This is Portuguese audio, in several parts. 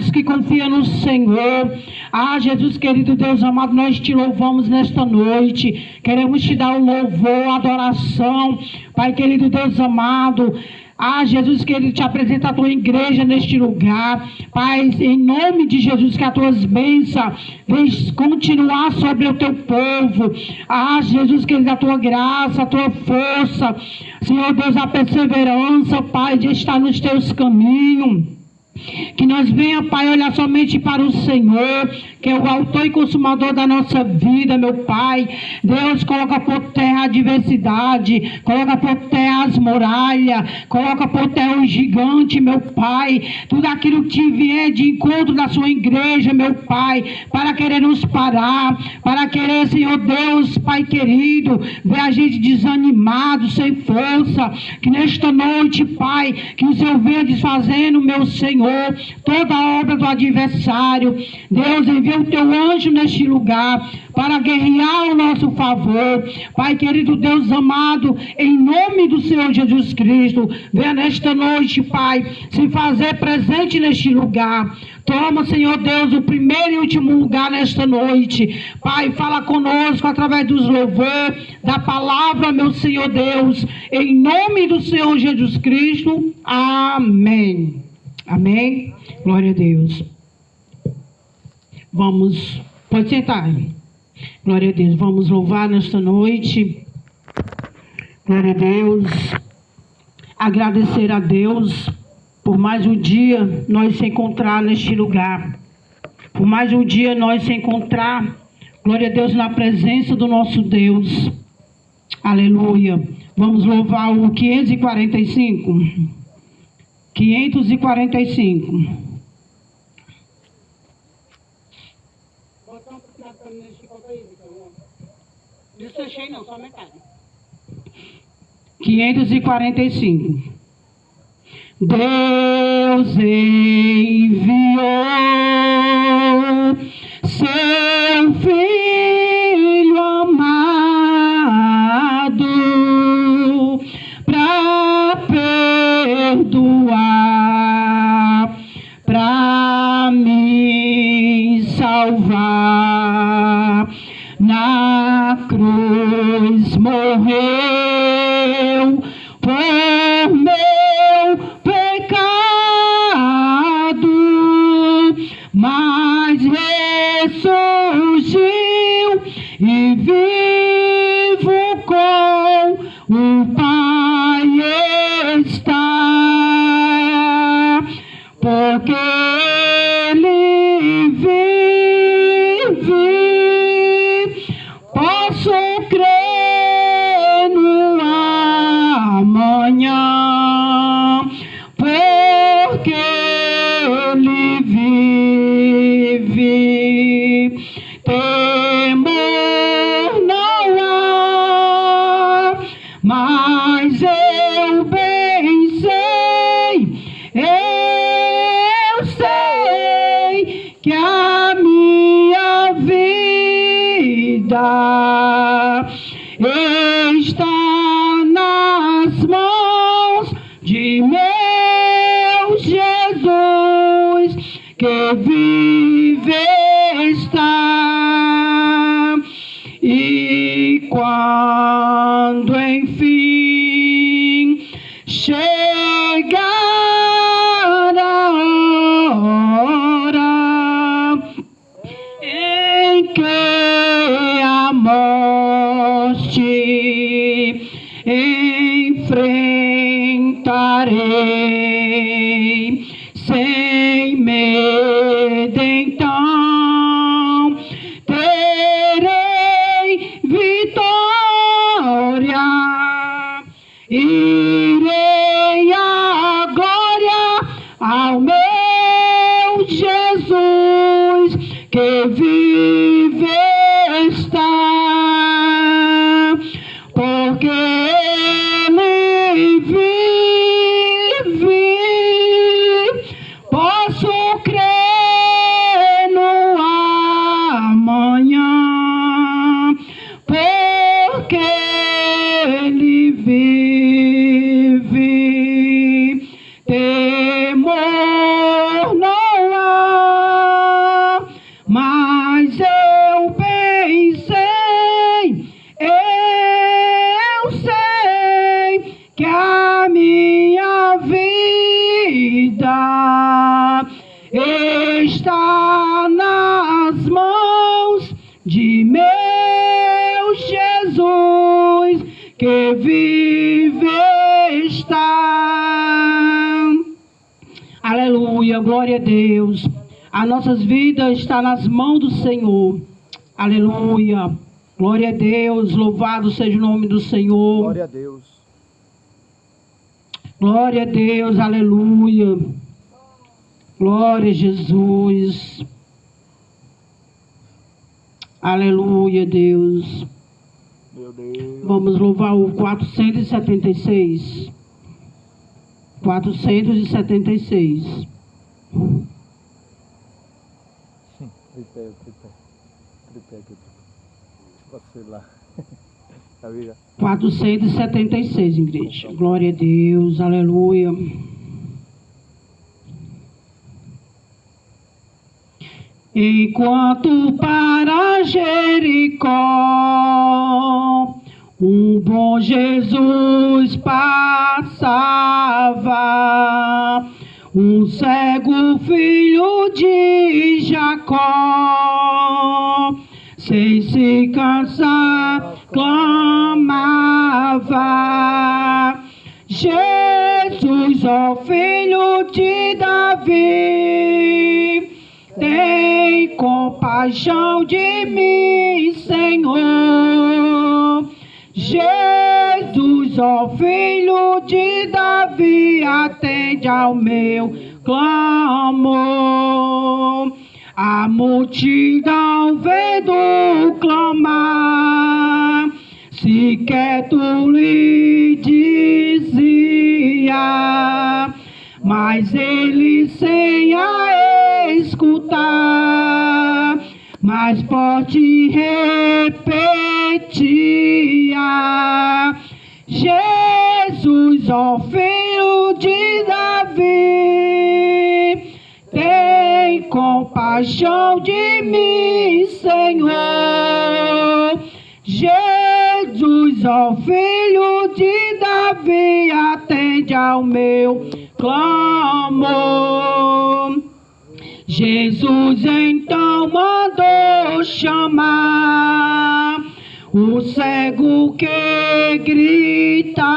filhos que confiam no Senhor. Jesus querido Deus amado, nós te louvamos nesta noite. Queremos te dar o louvor, a adoração. Pai querido Deus amado, Jesus querido, te apresenta a tua igreja neste lugar. Pai, em nome de Jesus, que as tuas bênçãos venham continuar sobre o teu povo. Jesus querido, a tua graça, a tua força, Senhor Deus, a perseverança, Pai, de estar nos teus caminhos. Que nós venha, Pai, olhar somente para o Senhor, que é o autor e consumador da nossa vida, meu Pai. Deus, coloca por terra a adversidade, coloca por terra as muralhas, coloca por terra o gigante, meu Pai. Tudo aquilo que vier de encontro da sua igreja, meu Pai, para querer nos parar, para querer, Senhor Deus, Pai querido, ver a gente desanimado, sem força. Que nesta noite, Pai, que o Senhor venha desfazendo, meu Senhor, toda a obra do adversário. Deus, envia o teu anjo neste lugar para guerrear ao nosso favor. Pai querido Deus amado, em nome do Senhor Jesus Cristo, venha nesta noite, Pai, se fazer presente neste lugar. Toma, Senhor Deus, o primeiro e último lugar nesta noite. Pai, fala conosco através dos louvores, da palavra, meu Senhor Deus, em nome do Senhor Jesus Cristo. Amém. Amém? Glória a Deus. Pode sentar. Glória a Deus. Vamos louvar nesta noite. Glória a Deus. Agradecer a Deus por mais um dia nós se encontrar neste lugar. Por mais um dia nós se encontrar, glória a Deus, na presença do nosso Deus. Aleluia. Vamos louvar o 545. 545. Não fechei não, só metade. 545. Deus enviou seu Filho amado para perdoar, para me salvar. Na cruz morreu por meu pecado, mas ressurgiu e vivo com o Pai está, porque Ele vive. Posso crer no amanhã, porque Ele vive. Temor não há, mas eu bem sei, eu sei que a minha vida está nas mãos de meu Jesus, que vive está. E quando enfim chegar a hora em que a morte enfrentarei sem medo, então terei vitória. Irei à glória ao meu Jesus, que vive está, porque Ele vive. Posso crer no amanhã, porque Ele vive. Temor não há, Aleluia, glória a Deus. As nossas vidas estão nas mãos do Senhor. Aleluia, glória a Deus. Louvado seja o nome do Senhor. Glória a Deus. Glória a Deus, aleluia. Glória a Jesus. Aleluia, Deus. Meu Deus. Vamos louvar o 476. 476. Tripé aqui. Vacilar. Amiga. 476, igreja. Glória a Deus, aleluia. Enquanto para Jericó um bom Jesus passava, um cego filho de Jacó, sem se cansar, clamava: Jesus, ó filho de Davi, tem compaixão de mim, Senhor. Jesus, ó filho de Davi, atende ao meu clamor. A multidão vendo clamar, sequer tu lhe dizia, mas ele sem a escutar, mais forte repetia: Jesus, ó filho de Davi, tem compaixão de mim, Senhor. Jesus, ó filho de Davi, atende ao meu clamor. Jesus então mandou chamar o cego que gritava,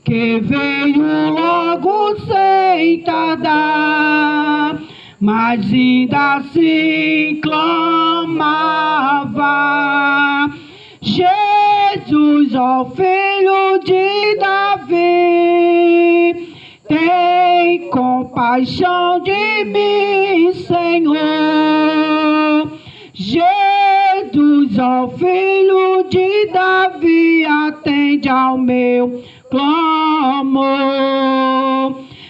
que veio logo sem tardar, mas ainda assim clamava: Jesus, ó filho de Davi, tem compaixão de mim, Senhor. Jesus, ó filho de Davi, atende ao meu clamor.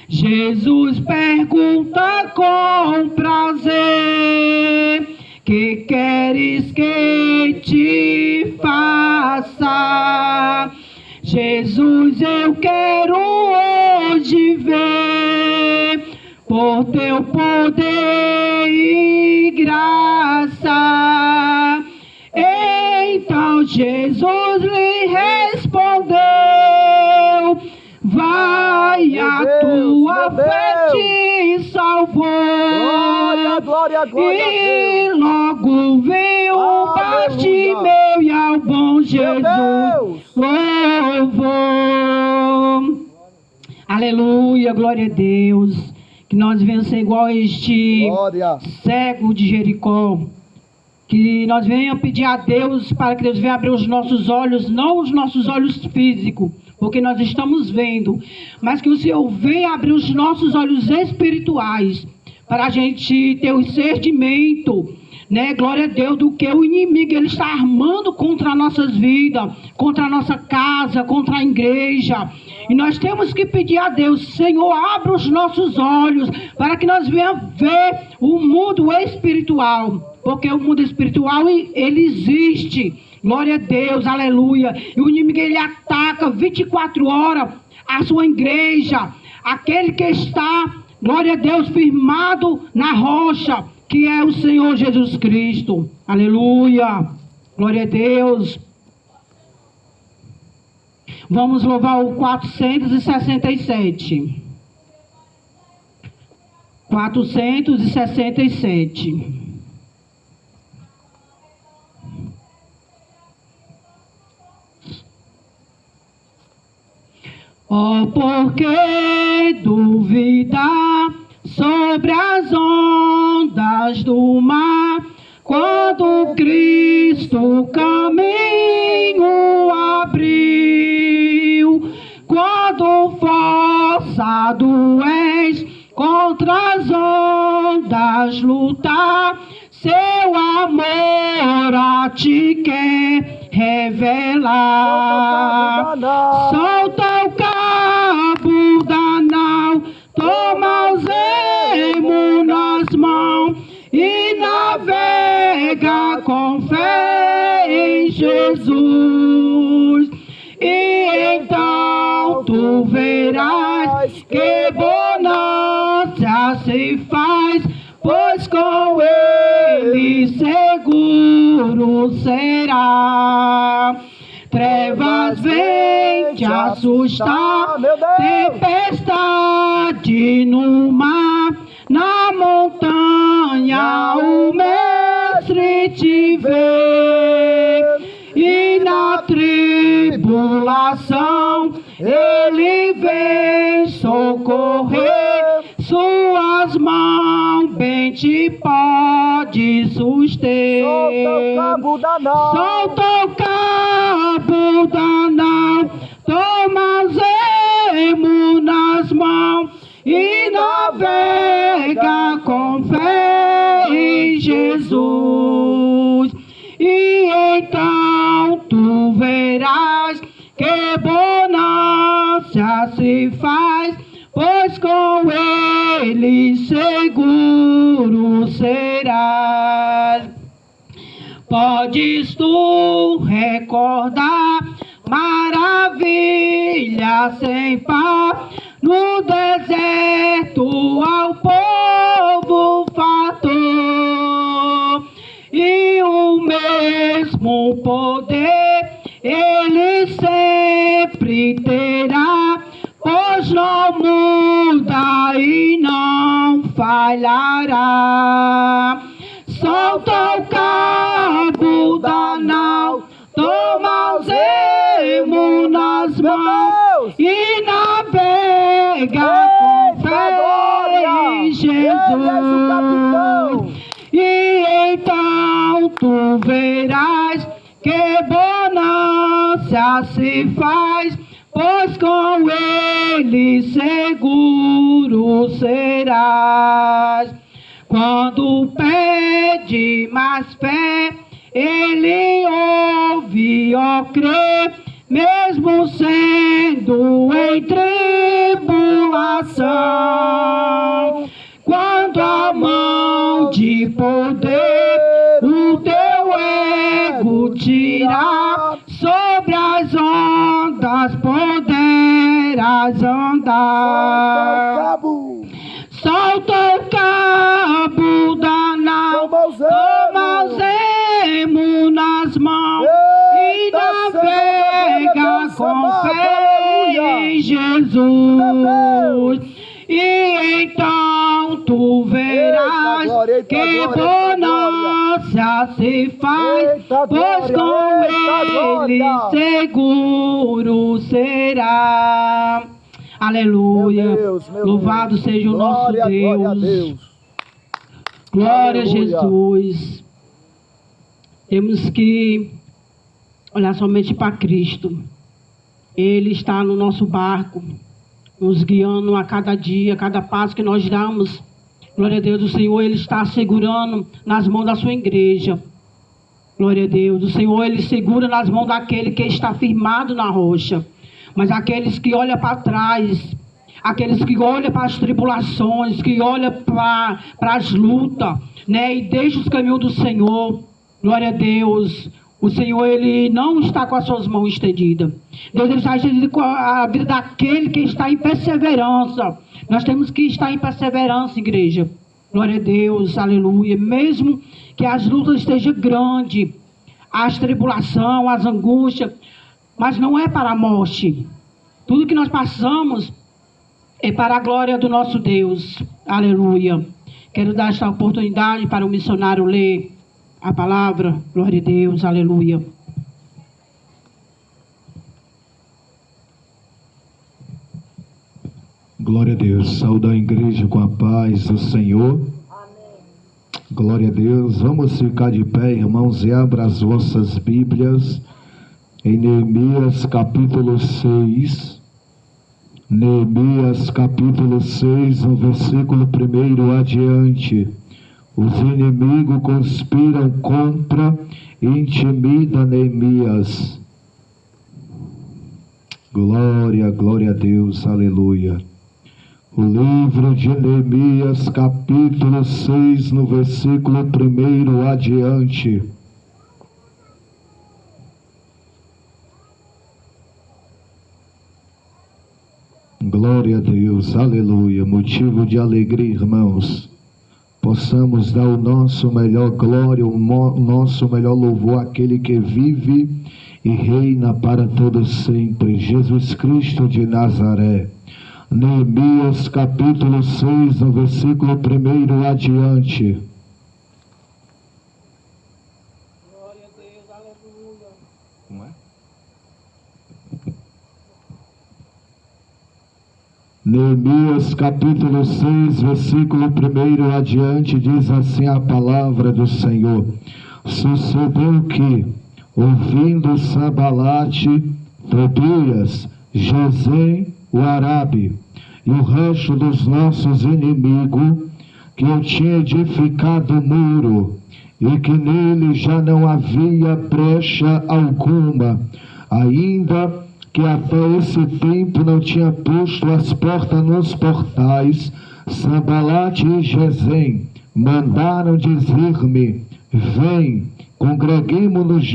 Jesus pergunta com prazer: que queres que te faça? Jesus, eu quero hoje ver, por teu poder e graça. Então Jesus lhe respondeu: vai, a tua fé te salvou. Glória, glória, E logo veio o Bartimeu e ao bom Jesus louvou. Aleluia, glória a Deus. Que nós venhamos ser igual a este cego de Jericó. Que nós venhamos pedir a Deus para que Deus venha abrir os nossos olhos, não os nossos olhos físicos, porque nós estamos vendo, mas que o Senhor venha abrir os nossos olhos espirituais, para a gente ter o discernimento, né, glória a Deus, do que o inimigo ele está armando contra as nossas vidas, contra a nossa casa, contra a igreja. E nós temos que pedir a Deus: Senhor, abra os nossos olhos, para que nós venhamos ver o mundo espiritual, porque o mundo espiritual, ele existe, glória a Deus, aleluia. E o inimigo, ele ataca 24 horas a sua igreja, aquele que está, glória a Deus, firmado na rocha, que é o Senhor Jesus Cristo, aleluia, glória a Deus. Vamos louvar o 467. 467. Oh, porque duvidar sobre as ondas do mar, quando Cristo o caminho abriu, quando forçado és contra as ondas lutar, seu amor a ti quer revelar. Solta o cabo da nau, toma os remos nas mãos e navega com fé em Jesus. E então tu verás que bonança se faz, pois com ele seguro será. Trevas vêm te assustar, tempestade no mar, na montanha o Mestre te vê, e na tribulação ele vem socorrer, suas mãos bem te pode suster. Solta o cabo da nau, Solta o cabo da nau, toma os remos nas mãos e navega com fé em Jesus. E então tu verás que bonança se faz, pois com ele seguro serás. Podes tu recordar maravilha sem par, no deserto ao povo fator, e o mesmo poder ele sempre terá, pois não muda e não falhará. Solta o cabo da nau, toma os remos nas mãos e navega com fé em Jesus. E então tu verás que bonança se faz, pois com ele seguro serás. Quando pede mais fé, ele ouve, ó crê, mesmo sendo em tribulação. Quando a mão de poder o teu ego tirar, sobre as ondas poderás andar. Solta o cabo da nau, toma os remos nas mãos e navega com fé em Jesus. E então tu verás que bonança se faz, pois com ele seguro será. Aleluia. Louvado seja o nosso Deus. Glória a Jesus. Temos que olhar somente para Cristo. Ele está no nosso barco, nos guiando a cada dia, a cada passo que nós damos. Glória a Deus, o Senhor, Ele está segurando nas mãos da sua igreja. Glória a Deus, o Senhor, Ele segura nas mãos daquele que está firmado na rocha. Mas aqueles que olham para trás, aqueles que olham para as tribulações, que olham para as lutas, né, e deixam os caminhos do Senhor, glória a Deus, o Senhor, Ele não está com as suas mãos estendidas. Deus, Ele está estendido com a vida daquele que está em perseverança. Nós temos que estar em perseverança, igreja. Glória a Deus, aleluia. Mesmo que as lutas estejam grandes, as tribulações, as angústias, mas não é para a morte. Tudo que nós passamos é para a glória do nosso Deus. Aleluia. Quero dar esta oportunidade para o missionário ler a palavra. Glória a Deus. Aleluia. Glória a Deus. Saúde a igreja com a paz do Senhor. Glória a Deus. Vamos ficar de pé, irmãos, e abra as vossas Bíblias em Neemias capítulo 6. Neemias capítulo 6, no versículo 1 adiante. Os inimigos conspiram contra e intimidam Neemias. Glória, glória a Deus, aleluia. O livro de Neemias, capítulo 6, no versículo 1 adiante. Glória a Deus, aleluia. Motivo de alegria, irmãos. Possamos dar o nosso melhor glória, o nosso melhor louvor àquele que vive e reina para todo sempre, Jesus Cristo de Nazaré. Neemias capítulo 6, no versículo 1 adiante. Glória a Deus, aleluia. Como é? Neemias capítulo 6, versículo 1 adiante, diz assim a palavra do Senhor. Sucedeu que, ouvindo Sambalate, Tobias, Gesem, o Arabe e o resto dos nossos inimigos, que eu tinha edificado o muro e que nele já não havia brecha alguma, ainda que até esse tempo não tinha posto as portas nos portais, Sambalate e Gesem mandaram dizer-me: vem, congreguemo-nos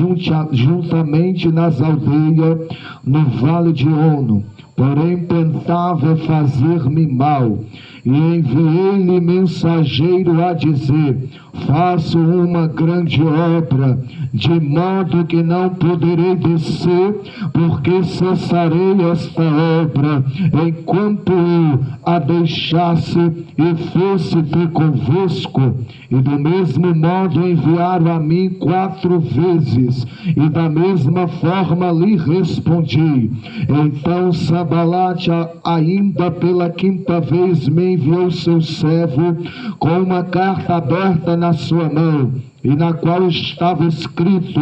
juntamente nas aldeias no vale de Ono. Porém pensava fazer-me mal, e enviei-lhe mensageiro a dizer: faço uma grande obra, de modo que não poderei descer, porque cessarei esta obra, enquanto eu a deixasse e fosse ter convosco. E do mesmo modo enviaram a mim 4 vezes, e da mesma forma lhe respondi. Então Sambalate ainda pela 5ª vez me enviou seu servo com uma carta aberta na sua mão, e na qual estava escrito: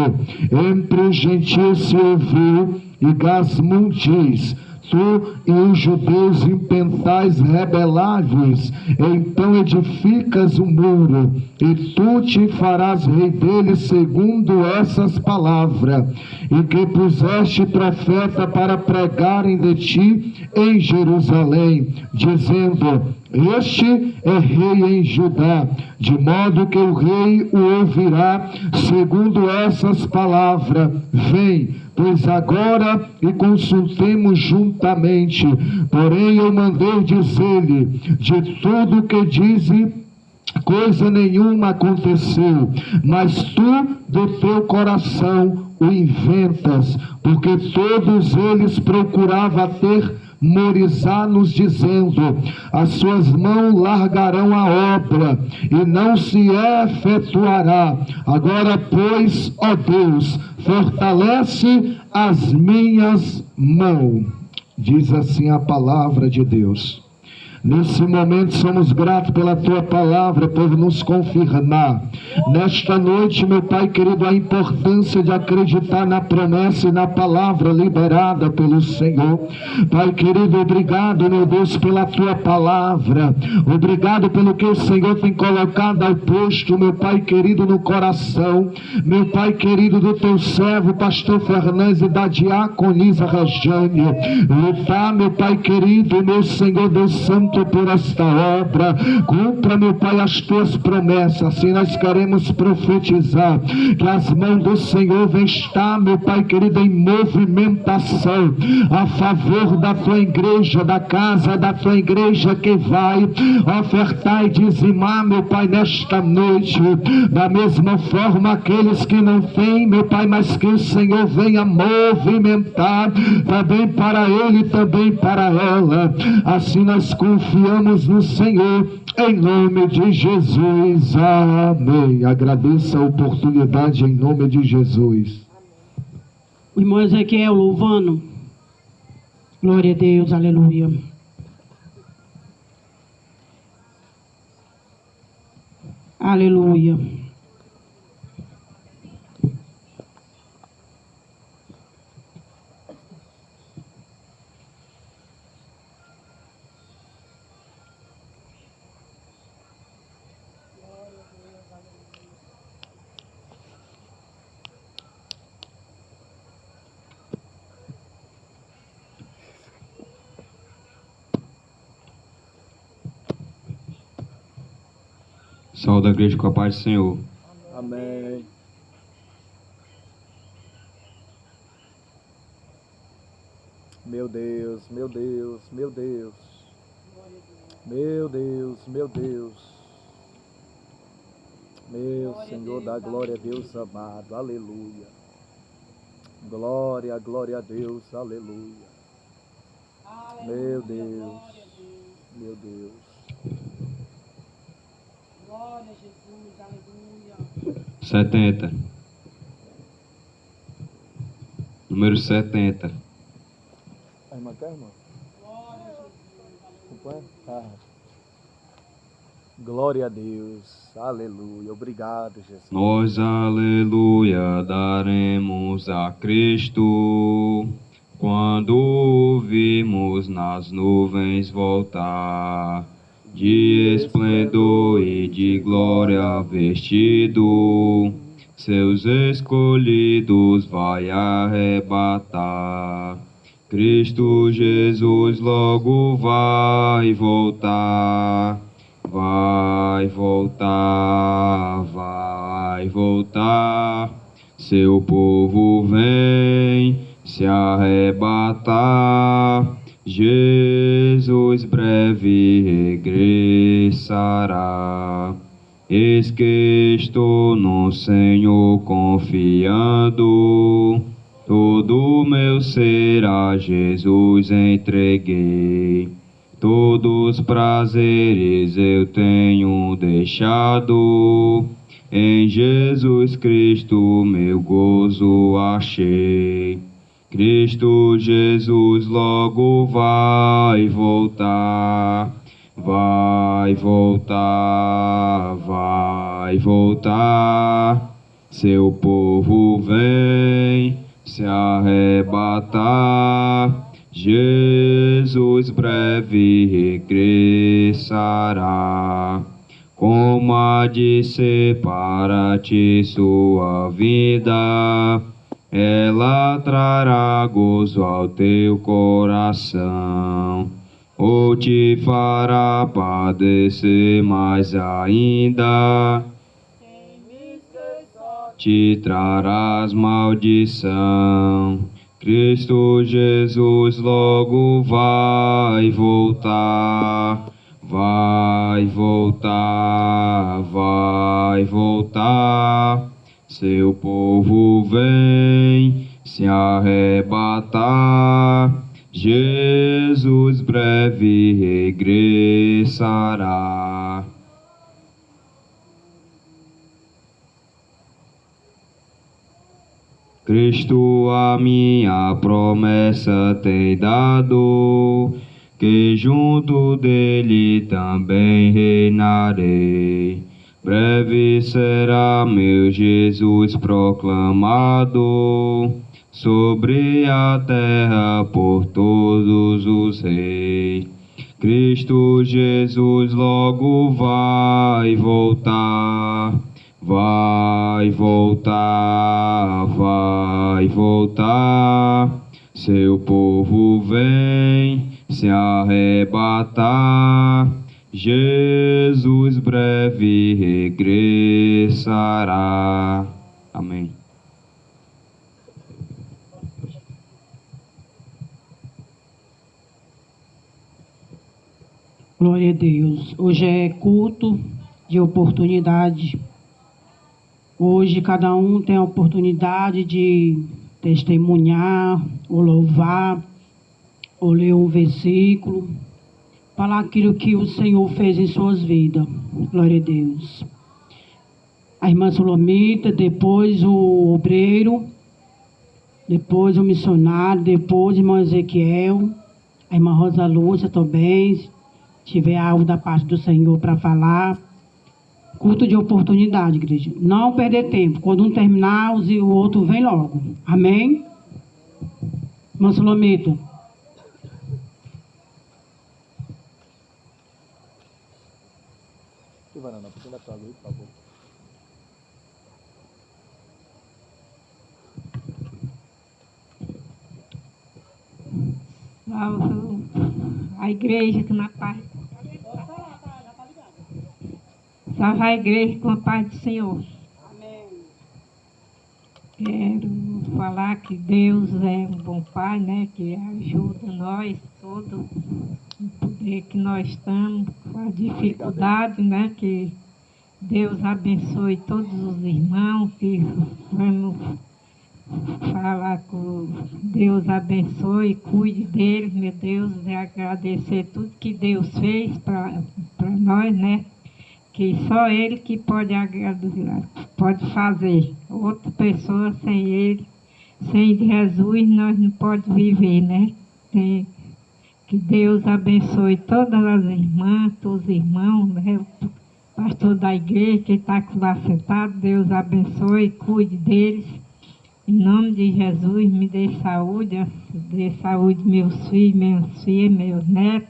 entre os gentios se ouviu, e Gasmum diz: tu e os judeus impentais rebelai-vos, então edificas o muro, e tu te farás rei dele segundo essas palavras, e que puseste profeta para pregarem de ti em Jerusalém, dizendo: este é rei em Judá, de modo que o rei o ouvirá segundo essas palavras. Vem, pois agora e consultemos juntamente. Porém eu mandei dizer-lhe: de tudo que dize, coisa nenhuma aconteceu, mas tu do teu coração o inventas, porque todos eles procuravam atemorizar-nos, dizendo: as suas mãos largarão a obra e não se efetuará. Agora, pois, ó Deus, fortalece as minhas mãos. Diz assim a palavra de Deus. Nesse momento somos gratos pela Tua palavra, por nos confirmar. Nesta noite, meu Pai querido, a importância de acreditar na promessa e na palavra liberada pelo Senhor. Pai querido, obrigado, meu Deus, pela Tua palavra. Obrigado pelo que o Senhor tem colocado ao posto, meu Pai querido, no coração. Meu Pai querido, do Teu servo, pastor Fernandes, e da diaconisa Rejane. Lutar, meu Pai querido, meu Senhor Deus Santo, por esta obra. Cumpra, meu Pai, as Tuas promessas. Assim nós queremos profetizar que as mãos do Senhor vão estar, meu Pai querido, em movimentação a favor da Tua igreja, da casa da Tua igreja que vai ofertar e dizimar, meu Pai, nesta noite. Da mesma forma, aqueles que não têm, meu Pai, mas que o Senhor venha movimentar também para ele, também para ela. Assim nós confiamos no Senhor, em nome de Jesus, amém. Agradeço a oportunidade em nome de Jesus. O irmão Ezequiel louvando. Glória a Deus, aleluia. Aleluia. Saúde a igreja com a paz do Senhor. Amém. Meu Deus, meu Deus, meu Deus. Meu Deus, meu Deus. Meu Senhor da glória, Deus amado, aleluia. Glória, glória a Deus, aleluia. Meu Deus, meu Deus. Glória a Jesus, aleluia. 70. Número 70. A irmã quer, irmã? Acompanha? Tá. Glória a Deus, aleluia. Obrigado, Jesus. Nós, aleluia, daremos a Cristo quando o vimos nas nuvens voltar, de esplendor e de glória vestido, seus escolhidos vai arrebatar. Cristo Jesus logo vai voltar. Vai voltar, vai voltar, seu povo vem se arrebatar, Jesus breve regressará. Eis que estou no Senhor confiando, todo meu ser a Jesus entreguei. Todos os prazeres eu tenho deixado, em Jesus Cristo meu gozo achei. Cristo Jesus logo vai voltar, vai voltar, vai voltar. Seu povo vem se arrebatar, Jesus breve regressará. Como há de ser para ti sua vida, ela trará gozo ao teu coração, ou te fará padecer mais ainda, te trarás maldição. Cristo Jesus logo vai voltar, vai voltar, vai voltar. Seu povo vem se arrebatar, Jesus breve regressará. Cristo a minha promessa tem dado, que junto dele também reinarei. Breve será meu Jesus proclamado, sobre a terra por todos os reis. Cristo Jesus logo vai voltar, vai voltar, vai voltar. Seu povo vem se arrebatar, Jesus breve regressará. Amém. Glória a Deus. Hoje é culto de oportunidade. Hoje cada um tem a oportunidade de testemunhar, ou louvar, ou ler um versículo, falar aquilo que o Senhor fez em suas vidas. Glória a Deus. A irmã Solomita, depois o obreiro, depois o missionário, depois o irmão Ezequiel, a irmã Rosa Lúcia também, se tiver algo da parte do Senhor para falar, Culto de oportunidade, igreja. Não perder tempo. Quando um terminar, o outro vem logo. Amém? Irmã Solomita. Ivana, não precisa da tua luz, por favor. Salve a igreja que na paz. Salve a igreja com a paz do Senhor. Quero falar que Deus é um bom Pai, né? Que ajuda nós todos no poder que nós estamos, com a dificuldade, né? Que Deus abençoe todos os irmãos que vamos falar com Deus abençoe, cuide deles, meu Deus, e agradecer tudo que Deus fez para nós, né? Que só Ele que pode agradecer, pode fazer. Outra pessoa sem Ele, sem Jesus, nós não podemos viver, né? Que Deus abençoe todas as irmãs, todos os irmãos, né? O pastor da igreja que está lá sentado, Deus abençoe, cuide deles. Em nome de Jesus, me dê saúde meus filhos, minhas filhas, meus netos,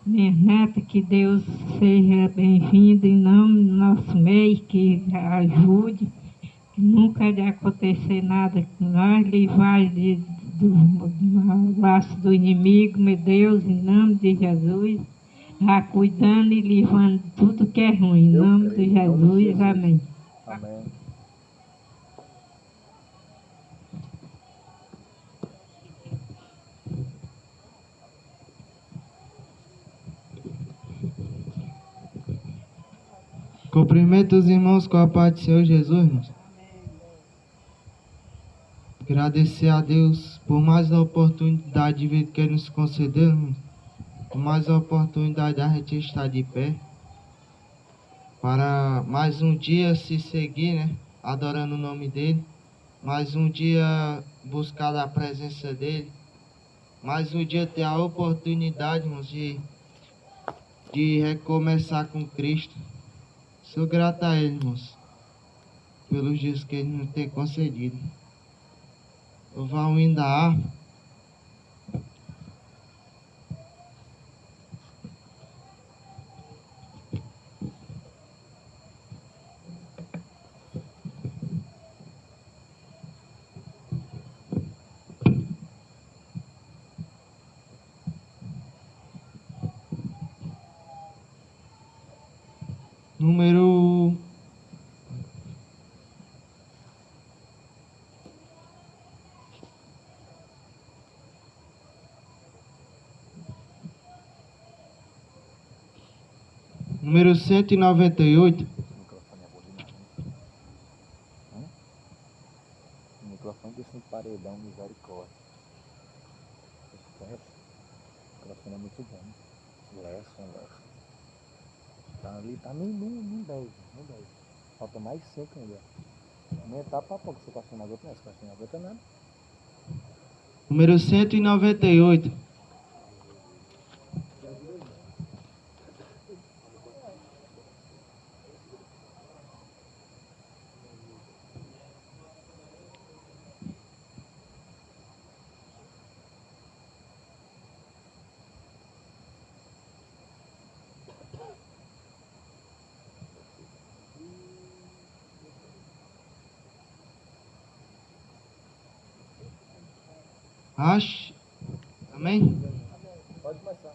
minhas netas, que Deus seja bem-vindo em nome do nosso meio, que ajude, que nunca de acontecer nada com nós, livrar do laço do inimigo, meu Deus, em nome de Jesus, já cuidando e livrando tudo que é ruim, em nome de Jesus, amém. Amém. Cumprimento os irmãos com a paz do Senhor Jesus, irmãos. Agradecer a Deus por mais a oportunidade de vida que Ele nos concedeu, irmãos. Por mais a oportunidade de a gente estar de pé. Para mais um dia se seguir, né? Adorando o nome dEle. Mais um dia buscar a presença dEle. Mais um dia ter a oportunidade, irmãos, de recomeçar com Cristo. Sou grato a Ele, irmãos, pelos dias que Ele nos tem concedido. Louvar o hino da harpa. Número 198. O microfone desse paredão, misericórdia. O microfone é muito bom. Lesso. Tá ali, tá no 10, no 10. Falta mais 5 ainda. Aumentar pra pouco, se o cachorro não aguenta, não. Se o cachorro não aguenta nada. Número 198. Amém? Pode começar.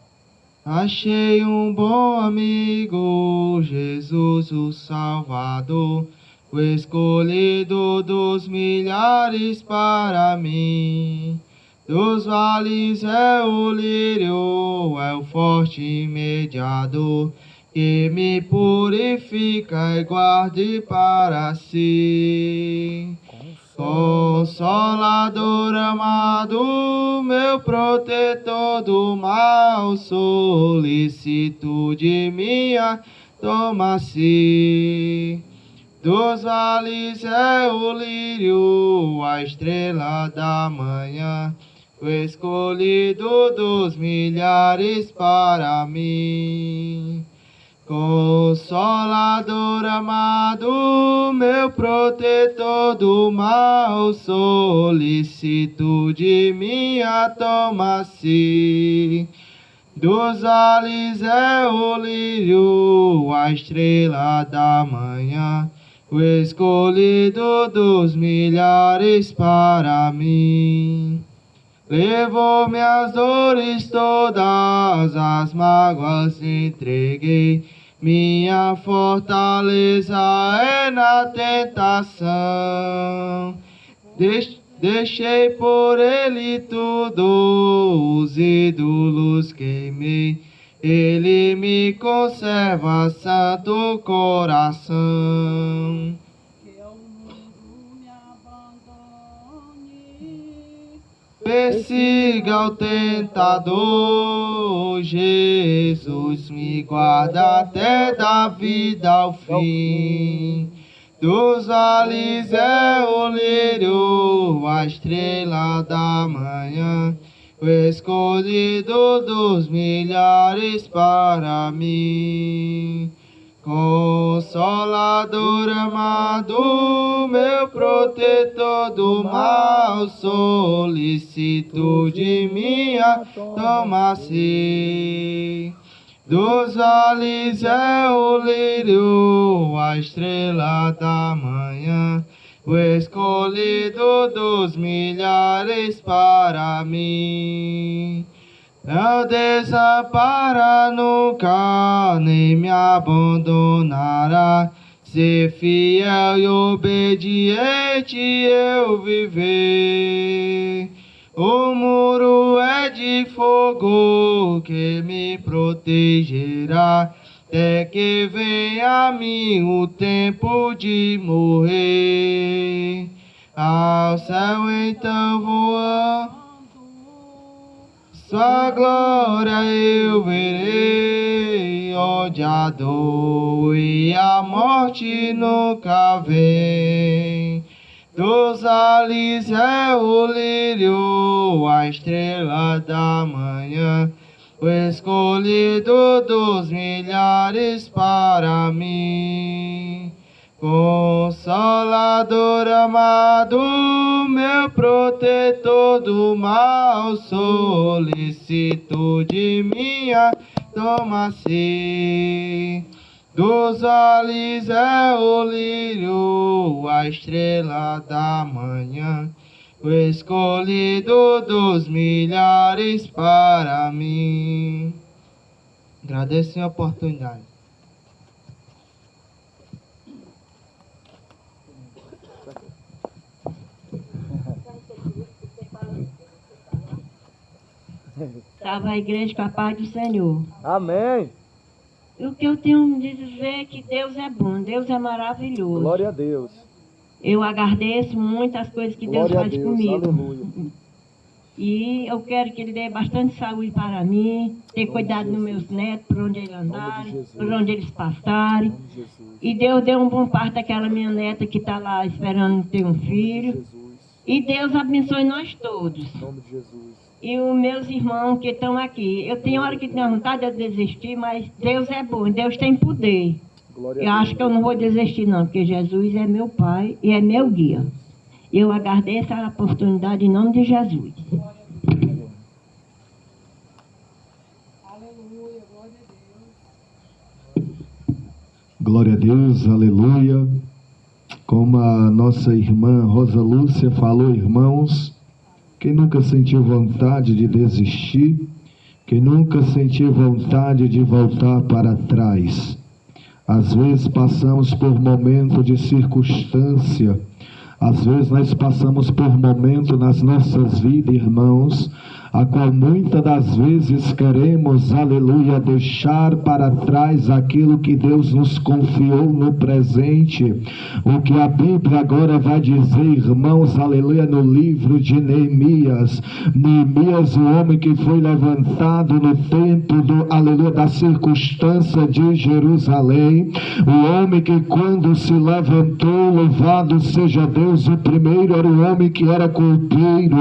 Achei um bom amigo, Jesus o Salvador, o escolhido dos milhares para mim. Dos vales é o lírio, é o forte mediador, que me purifica e guarde para si. Consolador amado, meu protetor do mal, solicitude minha, toma-se. Dos vales é o lírio, a estrela da manhã, o escolhido dos milhares para mim. Consolador amado, meu protetor do mal, solicito de minha toma-se. Dos vales é o lírio, a estrela da manhã, o escolhido dos milhares para mim. Levou minhas dores todas, as mágoas entreguei. Minha fortaleza é na tentação. Deixei por ele tudo, os ídolos queimei. Ele me conserva santo coração. Persiga o tentador, Jesus me guarda até da vida ao fim. Dos vales é o lírio, a estrela da manhã, o escolhido dos milhares para mim. Consolador amado, meu protetor do mal, solicito de minha toma-se. Dos vales é o lírio, a estrela da manhã, o escolhido dos milhares para mim. Não desampara nunca, nem me abandonará. Ser fiel e obediente eu viver. O muro é de fogo que me protegerá, até que venha a mim o tempo de morrer. Ao céu então voando, sua glória eu verei, onde a dor e a morte nunca vem. Dos vales é o lírio, a estrela da manhã, o escolhido dos milhares para mim. Consolador amado, meu protetor do mal, solicito de minha toma-se. Dos vales é o lírio, a estrela da manhã, o escolhido dos milhares para mim. Agradeço a oportunidade. Salve a igreja com a paz do Senhor. Amém. O que eu tenho de dizer é que Deus é bom, Deus é maravilhoso. Glória a Deus. Eu agradeço muito as coisas que Deus Glória a faz Deus. comigo. Aleluia. E eu quero que Ele dê bastante saúde para mim, ter cuidado dos meus netos, por onde eles andarem, Jesus. por onde eles passarem. Em nome de Jesus. E Deus dê um bom parto daquela minha neta que está lá esperando ter um filho. Jesus. E Deus abençoe nós todos. Em nome de Jesus. E os meus irmãos que estão aqui. Eu tenho hora que tenho vontade de desistir, mas Deus é bom, Deus tem poder. Glória Eu a acho Deus. que eu não vou desistir não, porque Jesus é meu Pai e é meu guia. Eu agradeço a oportunidade em nome de Jesus. Glória a Deus, aleluia. Como a nossa irmã Rosa Lúcia falou, irmãos, quem nunca sentiu vontade de desistir, quem nunca sentiu vontade de voltar para trás. Às vezes passamos por momento de circunstância, às vezes nós passamos por momento nas nossas vidas, irmãos, a qual muitas das vezes queremos, aleluia, deixar para trás aquilo que Deus nos confiou no presente. O que a Bíblia agora vai dizer, irmãos, aleluia, no livro de Neemias. Neemias, o homem que foi levantado no tempo aleluia, da circunstância de Jerusalém. O homem que quando se levantou, louvado seja Deus, o primeiro era o homem que era copeiro,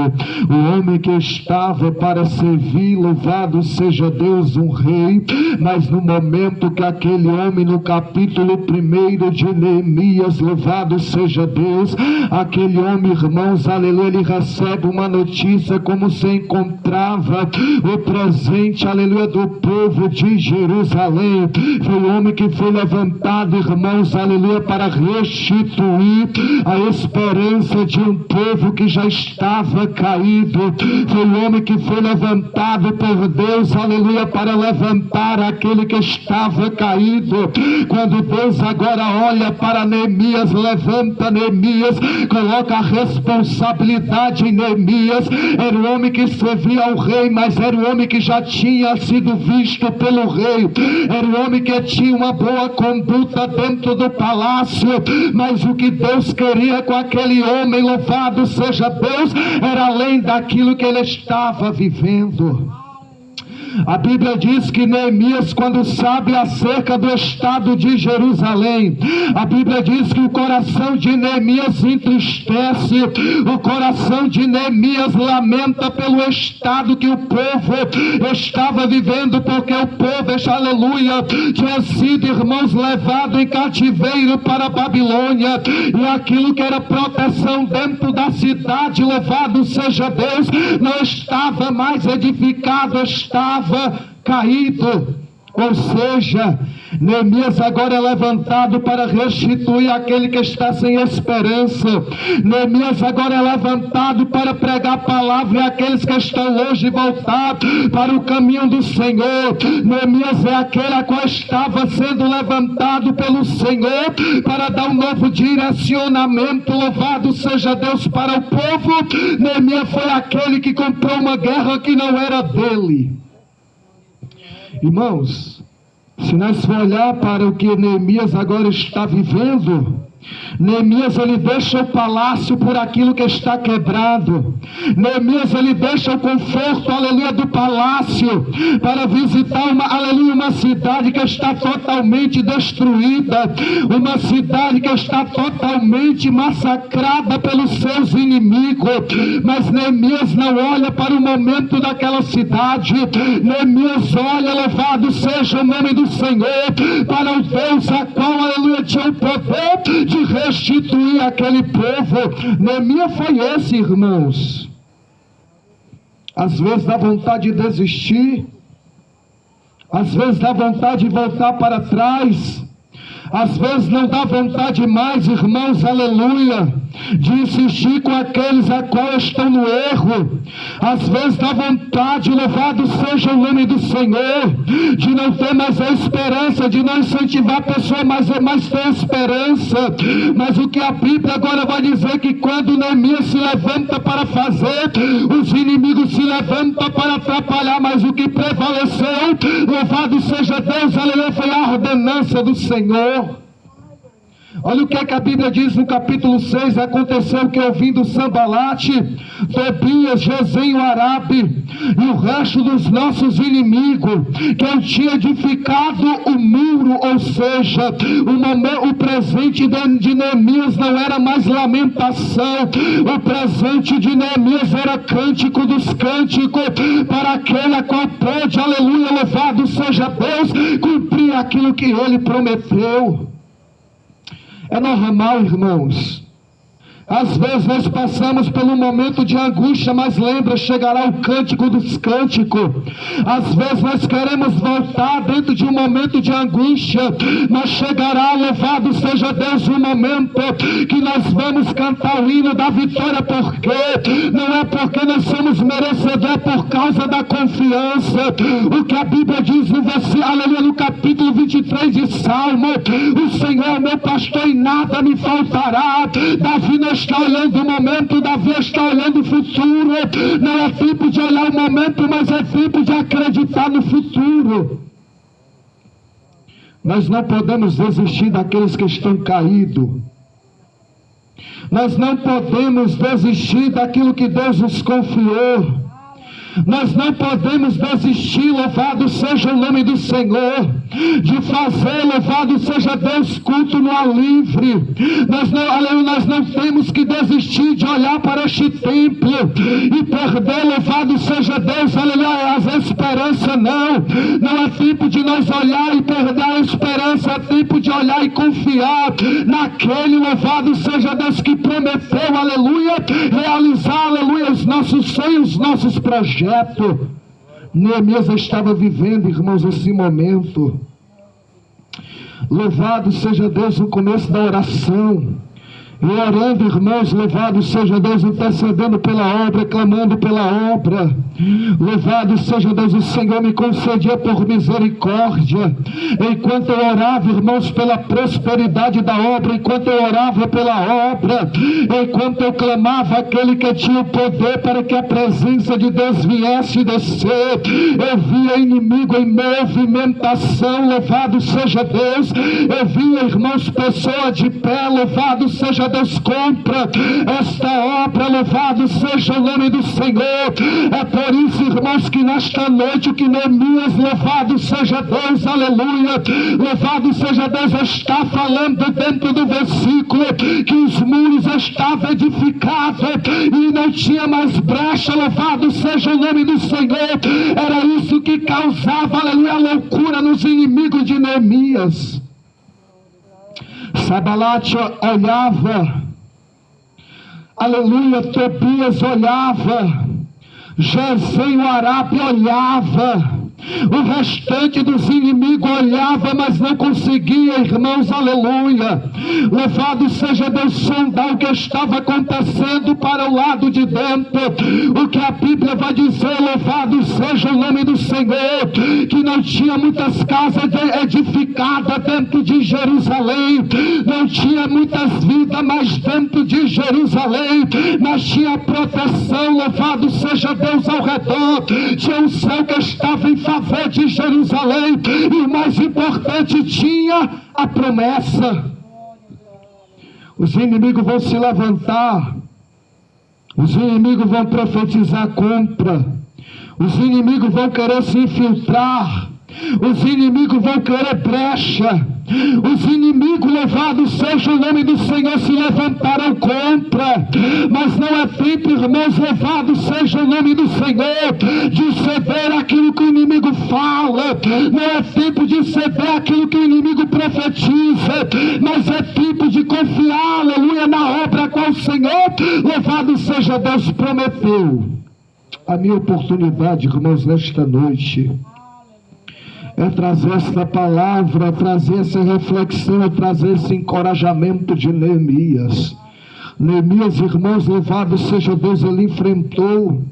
o homem que estava estava para servir, louvado seja Deus, um rei. Mas no momento que aquele homem, no capítulo 1 de Neemias, louvado seja Deus, aquele homem, irmãos, aleluia, ele recebe uma notícia como se encontrava o presente, aleluia, do povo de Jerusalém. Foi o homem que foi levantado, irmãos, aleluia, para restituir a esperança de um povo que já estava caído. Foi o homem que foi levantado por Deus, aleluia, para levantar aquele que estava caído. Quando Deus agora olha para Neemias, levanta Neemias, coloca a responsabilidade em Neemias. Era o homem que servia ao rei, mas era o homem que já tinha sido visto pelo rei. Era o homem que tinha uma boa conduta dentro do palácio, mas o que Deus queria com aquele homem, louvado seja Deus, era além daquilo que ele estava vivendo. A Bíblia diz que Neemias, quando sabe acerca do estado de Jerusalém, a Bíblia diz que o coração de Neemias se entristece, o coração de Neemias lamenta pelo estado que o povo estava vivendo, porque o povo, aleluia, tinha sido, irmãos, levado em cativeiro para a Babilônia, e aquilo que era proteção dentro da cidade, louvado seja Deus, não estava mais edificado, estava caído. Ou seja, Neemias agora é levantado para restituir aquele que está sem esperança. Neemias agora é levantado para pregar a palavra e aqueles que estão longe voltar para o caminho do Senhor. Neemias é aquele a qual estava sendo levantado pelo Senhor para dar um novo direcionamento, louvado seja Deus, para o povo. Neemias foi aquele que comprou uma guerra que não era dele. Irmãos, se nós for olhar para o que Neemias agora está vivendo, Neemias ele deixa o palácio por aquilo que está quebrado. Neemias ele deixa o conforto, aleluia, do palácio para visitar uma cidade que está totalmente destruída, uma cidade que está totalmente massacrada pelos seus inimigos. Mas Neemias não olha para o momento daquela cidade. Neemias olha, louvado seja o nome do Senhor, para o Deus a qual, aleluia, tinha o poder de restituir aquele povo. Neemias foi esse, irmãos. Às vezes dá vontade de desistir, às vezes dá vontade de voltar para trás, às vezes não dá vontade mais, irmãos, aleluia, de insistir com aqueles a qual estão no erro. Às vezes dá vontade, louvado seja o nome do Senhor, de não ter mais a esperança, de não incentivar a pessoa mais ter esperança. Mas o que a Bíblia agora vai dizer, que quando Neemias se levanta para fazer, os inimigos se levantam para atrapalhar, mas o que prevaleceu, louvado seja Deus, aleluia, foi a ordenança do Senhor. Olha o que é que a Bíblia diz no capítulo 6. Aconteceu que, ouvindo Sambalate, Tobias, Gesem, o Arabe e o resto dos nossos inimigos, que eu tinha edificado o muro, ou seja, o presente de Neemias não era mais lamentação, o presente de Neemias era cântico dos cânticos, para aquele a qual pôde, aleluia, louvado seja Deus, cumprir aquilo que ele prometeu. É normal, irmãos. Às vezes nós passamos por um momento de angústia, mas lembra, chegará o cântico dos cânticos. Às vezes nós queremos voltar dentro de um momento de angústia, mas chegará, louvado seja Deus, um momento que nós vamos cantar o hino da vitória. Porque não é porque nós somos merecedores, é por causa da confiança. O que a Bíblia diz no versículo, aleluia, no capítulo 23 de Salmo: o Senhor é meu pastor e nada me faltará. Davi não está olhando o momento, Davi está olhando o futuro. Não é tempo de olhar o momento, mas é tempo de acreditar no futuro. Nós não podemos desistir daqueles que estão caídos. Nós não podemos desistir daquilo que Deus nos confiou. Nós não podemos desistir, louvado seja o nome do Senhor. de fazer, louvado seja Deus, culto no ar livre. Nós não temos que desistir de olhar para este templo e perder, louvado seja Deus, aleluia, as esperanças. Não é tempo de nós olhar e perder a esperança, é tempo de olhar e confiar naquele, louvado seja Deus, que prometeu, aleluia, realizar, aleluia, os nossos sonhos, os nossos projetos. Neemias estava vivendo, irmãos, esse momento. Louvado seja Deus no começo da oração. E orando, irmãos, louvado seja Deus, intercedendo pela obra, clamando pela obra. Louvado seja Deus, o Senhor me concedia por misericórdia. Enquanto eu orava, irmãos, pela prosperidade da obra, enquanto eu orava pela obra, enquanto eu clamava aquele que tinha o poder para que a presença de Deus viesse descer, eu via inimigo em movimentação, louvado seja Deus. Eu via, irmãos, pessoa de pé, louvado seja Deus, contra esta obra, louvado seja o nome do Senhor. É por isso, irmãos, que nesta noite o que Neemias, louvado seja Deus, aleluia, louvado seja Deus, está falando dentro do versículo que os muros estavam edificados e não tinha mais brecha, louvado seja o nome do Senhor. Era isso que causava, aleluia, loucura nos inimigos de Neemias. Sabalate olhava, aleluia, Tobias olhava, Gesem o Arabe olhava, o restante dos inimigos olhava, mas não conseguia, irmãos, aleluia. Louvado seja Deus, sondar o que estava acontecendo para o lado de dentro. O que a Bíblia vai dizer, louvado seja o nome do Senhor, que não tinha muitas casas edificadas dentro de Jerusalém, não tinha muitas vidas mais dentro de Jerusalém, mas tinha proteção, louvado seja Deus, ao redor. Tinha um céu que estava em favor de Jerusalém, e o mais importante, tinha a promessa. Os inimigos vão se levantar, os inimigos vão profetizar contra, os inimigos vão querer se infiltrar, os inimigos vão querer brecha, os inimigos, louvado seja o nome do Senhor, se levantarão contra, mas não é tempo, irmãos, louvado seja o nome do Senhor, de ceder aquilo que o inimigo fala, não é tempo de ceder aquilo que o inimigo profetiza, mas é tempo de confiar, aleluia, na obra a qual o Senhor, louvado seja Deus, prometeu. A minha oportunidade, irmãos, nesta noite é trazer esta palavra, trazer essa reflexão, trazer esse encorajamento de Neemias. Neemias, irmãos, louvado seja Deus, ele enfrentou,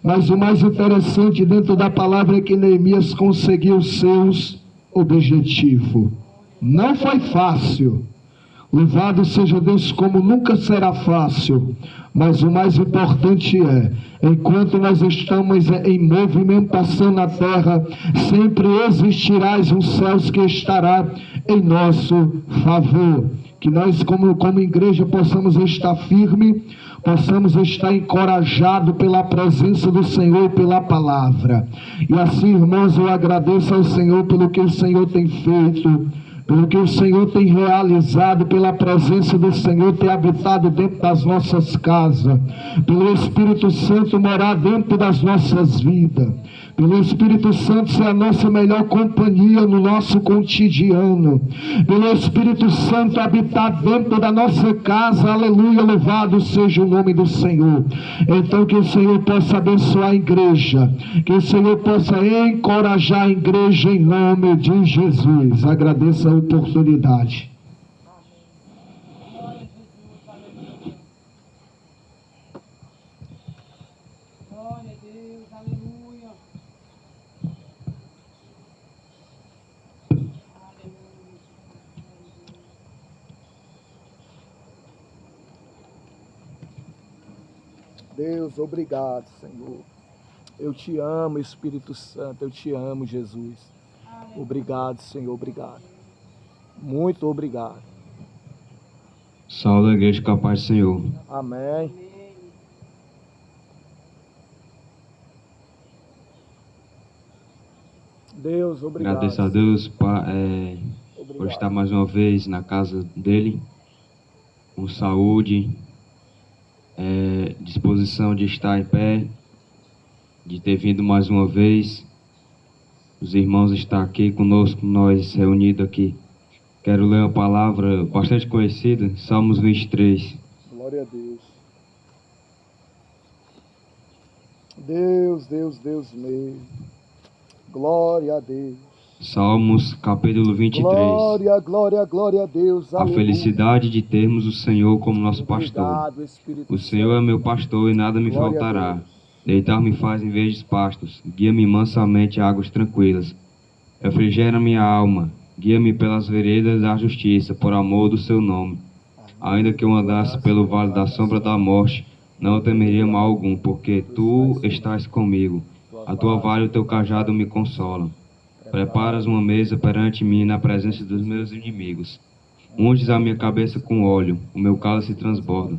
mas o mais interessante dentro da palavra é que Neemias conseguiu os seus objetivos. Não foi fácil, louvado seja Deus, como nunca será fácil, mas o mais importante é, enquanto nós estamos em movimentação na terra, sempre existirá um céu que estará em nosso favor. Que nós, como igreja, possamos estar firmes, possamos estar encorajados pela presença do Senhor e pela palavra. E assim, irmãos, eu agradeço ao Senhor pelo que o Senhor tem feito, pelo que o Senhor tem realizado, pela presença do Senhor ter habitado dentro das nossas casas, pelo Espírito Santo morar dentro das nossas vidas, pelo Espírito Santo ser a nossa melhor companhia no nosso cotidiano, pelo Espírito Santo habitar dentro da nossa casa, aleluia, louvado seja o nome do Senhor. Então que o Senhor possa abençoar a igreja, que o Senhor possa encorajar a igreja em nome de Jesus. Agradeço a oportunidade. Glória a Deus, aleluia. Deus, obrigado, Senhor. Eu te amo, Espírito Santo, eu te amo, Jesus. Obrigado, Senhor, obrigado. Muito obrigado. Salve a igreja com a paz do Senhor. Amém. Deus, obrigado. Agradeço a Deus por Obrigado. estar mais uma vez na casa dele, com saúde, disposição de estar em pé, de ter vindo mais uma vez. Os irmãos estão aqui conosco, nós reunidos aqui. Quero ler uma palavra bastante conhecida, Salmos 23. Glória a Deus. Deus, Deus, Deus meu. Glória a Deus. Salmos capítulo 23. Glória, glória, glória a Deus. A Aleluia. felicidade de termos o Senhor como nosso pastor. Obrigado, Espírito O Senhor é meu pastor e nada me Glória a faltará. Deus. Deitar-me faz em verdes pastos, guia-me mansamente a águas tranquilas. Refrigera minha alma, guia-me pelas veredas da justiça, por amor do seu nome. Ainda que eu andasse pelo vale da sombra da morte, não temeria mal algum, porque tu estás comigo. A tua vara e o teu cajado me consolam. Preparas uma mesa perante mim na presença dos meus inimigos. Unges a minha cabeça com óleo, o meu cálice transborda.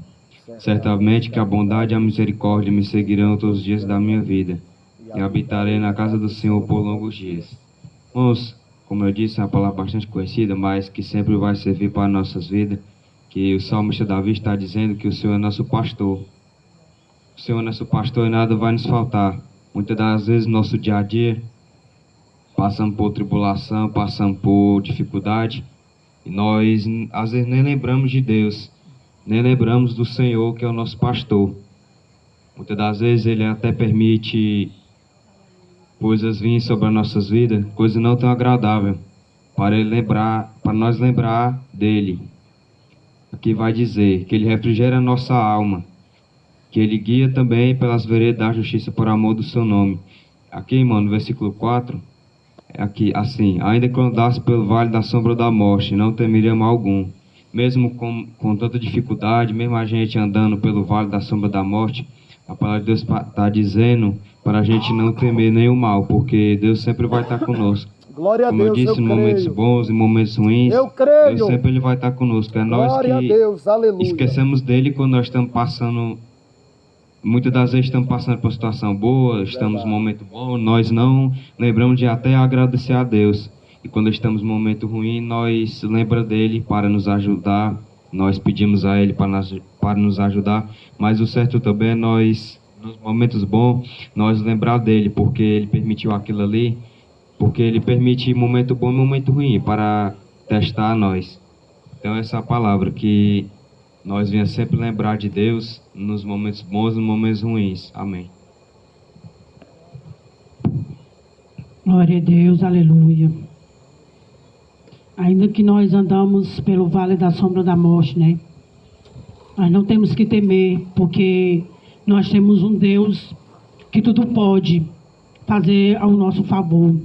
Certamente que a bondade e a misericórdia me seguirão todos os dias da minha vida, e habitarei na casa do Senhor por longos dias. Irmãos, como eu disse, é uma palavra bastante conhecida, mas que sempre vai servir para nossas vidas, que o salmista Davi está dizendo que o Senhor é nosso pastor. O Senhor é nosso pastor e nada vai nos faltar. Muitas das vezes no nosso dia a dia, passamos por tribulação, passamos por dificuldade, e nós às vezes nem lembramos de Deus, nem lembramos do Senhor, que é o nosso pastor. Muitas das vezes Ele até permite coisas virem sobre as nossas vidas, coisas não tão agradáveis, para nós lembrar dEle. Aqui vai dizer que Ele refrigera a nossa alma, que Ele guia também pelas veredas da justiça por amor do seu nome. Aqui, irmão, no versículo 4, é aqui, assim: ainda que eu andasse pelo vale da sombra da morte, não temeria mal algum. Mesmo com tanta dificuldade, mesmo a gente andando pelo vale da sombra da morte, a palavra de Deus está dizendo para a gente não temer nenhum mal, porque Deus sempre vai estar conosco. Glória a Como eu Deus, disse, eu em momentos creio. bons e momentos ruins, Eu creio. Deus sempre Ele vai estar conosco. É nós Glória a que Deus, aleluia. esquecemos dele quando nós estamos passando. Muitas das vezes estamos passando por uma situação boa, estamos num momento bom, nós não lembramos de até agradecer a Deus. E quando estamos num momento ruim, nós lembramos dele para nos ajudar, nós pedimos a ele para nos ajudar, mas o certo também é nós, nos momentos bons, nós lembrar dele, porque ele permitiu aquilo ali, porque ele permite momento bom e momento ruim para testar nós. Então essa é a palavra que nós venhamos sempre lembrar de Deus nos momentos bons e nos momentos ruins. Amém. Glória a Deus, aleluia. Ainda que nós andamos pelo vale da sombra da morte, né? Nós não temos que temer, porque nós temos um Deus que tudo pode fazer ao nosso favor.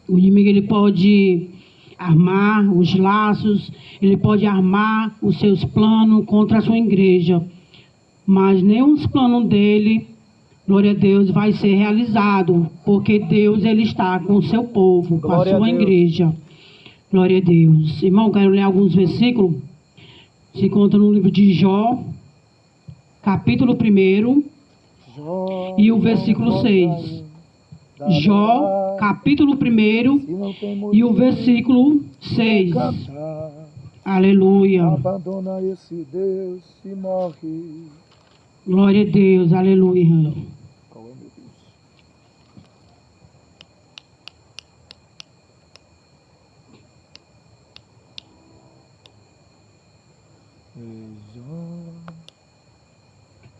O inimigo, ele pode armar os laços, ele pode armar os seus planos contra a sua igreja, mas nenhum dos planos dele, glória a Deus, vai ser realizado, porque Deus, ele está com o seu povo, com Glória a a sua Deus. igreja. Glória a Deus. Irmão, quero ler alguns versículos. Se encontra no livro de Jó, capítulo 1, e o versículo 6. Jó, capítulo 1, e o versículo 6. Aleluia. Abandona esse Deus e morre. Glória a Deus, aleluia. Qual é, meu Deus?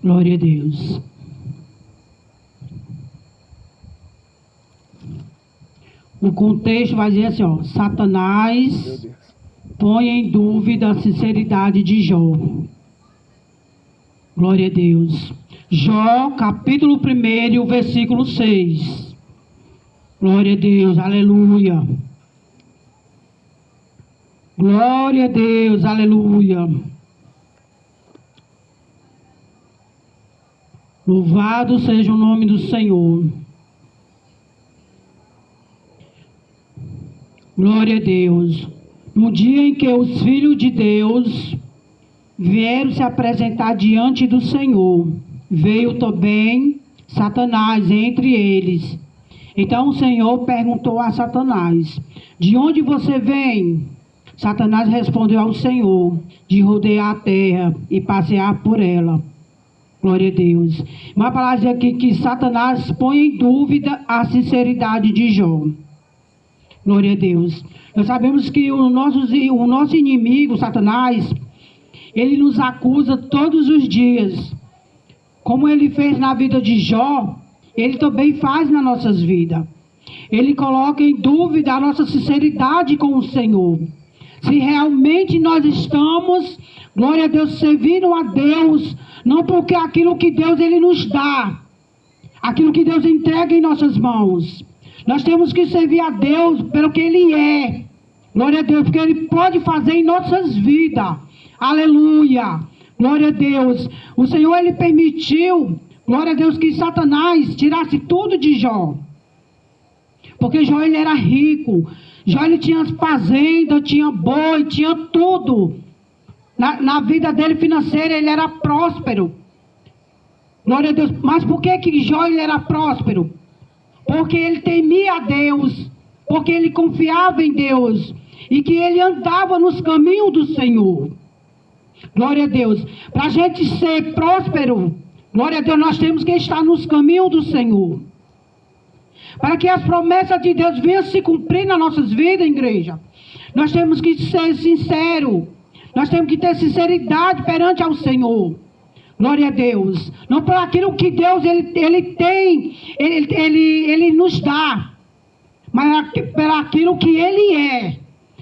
Glória a Deus. O contexto vai dizer assim, ó: Meu Satanás Deus. põe em dúvida a sinceridade de Jó. Glória a Deus. Jó, capítulo 1, e o versículo 6. Glória a Deus, aleluia. Glória a Deus, aleluia. Louvado seja o nome do Senhor. Glória a Deus. No dia em que os filhos de Deus vieram se apresentar diante do Senhor, veio também Satanás entre eles. Então o Senhor perguntou a Satanás: de onde você vem? Satanás respondeu ao Senhor: de rodear a terra e passear por ela. Glória a Deus. Uma palavra diz aqui que Satanás põe em dúvida a sinceridade de Jó. Glória a Deus. Nós sabemos que o nosso inimigo, Satanás, ele nos acusa todos os dias. Como ele fez na vida de Jó, ele também faz nas nossas vidas. Ele coloca em dúvida a nossa sinceridade com o Senhor. Se realmente nós estamos, glória a Deus, servindo a Deus, não porque aquilo que Deus ele nos dá, aquilo que Deus entrega em nossas mãos. Nós temos que servir a Deus pelo que Ele é. Glória a Deus, porque Ele pode fazer em nossas vidas. Aleluia. Glória a Deus. O Senhor, Ele permitiu, glória a Deus, que Satanás tirasse tudo de Jó. Porque Jó, ele era rico. Jó, ele tinha fazenda, tinha boi, tinha tudo. Na vida dele financeira, ele era próspero. Glória a Deus. Mas por que Jó ele era próspero? Porque ele temia a Deus. Porque ele confiava em Deus. E que ele andava nos caminhos do Senhor. Glória a Deus. Para a gente ser próspero, glória a Deus, nós temos que estar nos caminhos do Senhor. Para que as promessas de Deus venham se cumprir nas nossas vidas, igreja, nós temos que ser sinceros. Nós temos que ter sinceridade perante ao Senhor. Glória a Deus. Não por aquilo que Deus ele tem, ele nos dá, mas por aquilo que Ele é.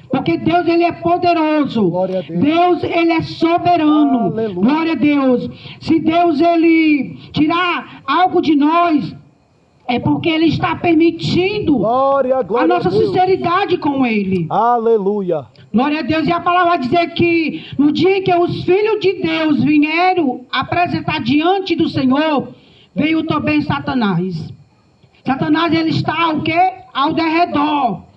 Porque Deus ele é poderoso. Glória a Deus. Deus ele é soberano. Aleluia. Glória a Deus. Se Deus ele tirar algo de nós, é porque Ele está permitindo Glória, a glória nossa a Deus. sinceridade com Ele. Aleluia. Glória a Deus. E a palavra vai dizer que no dia em que os filhos de Deus vieram apresentar diante do Senhor, veio também Satanás. Satanás ele está o quê? Ao derredor.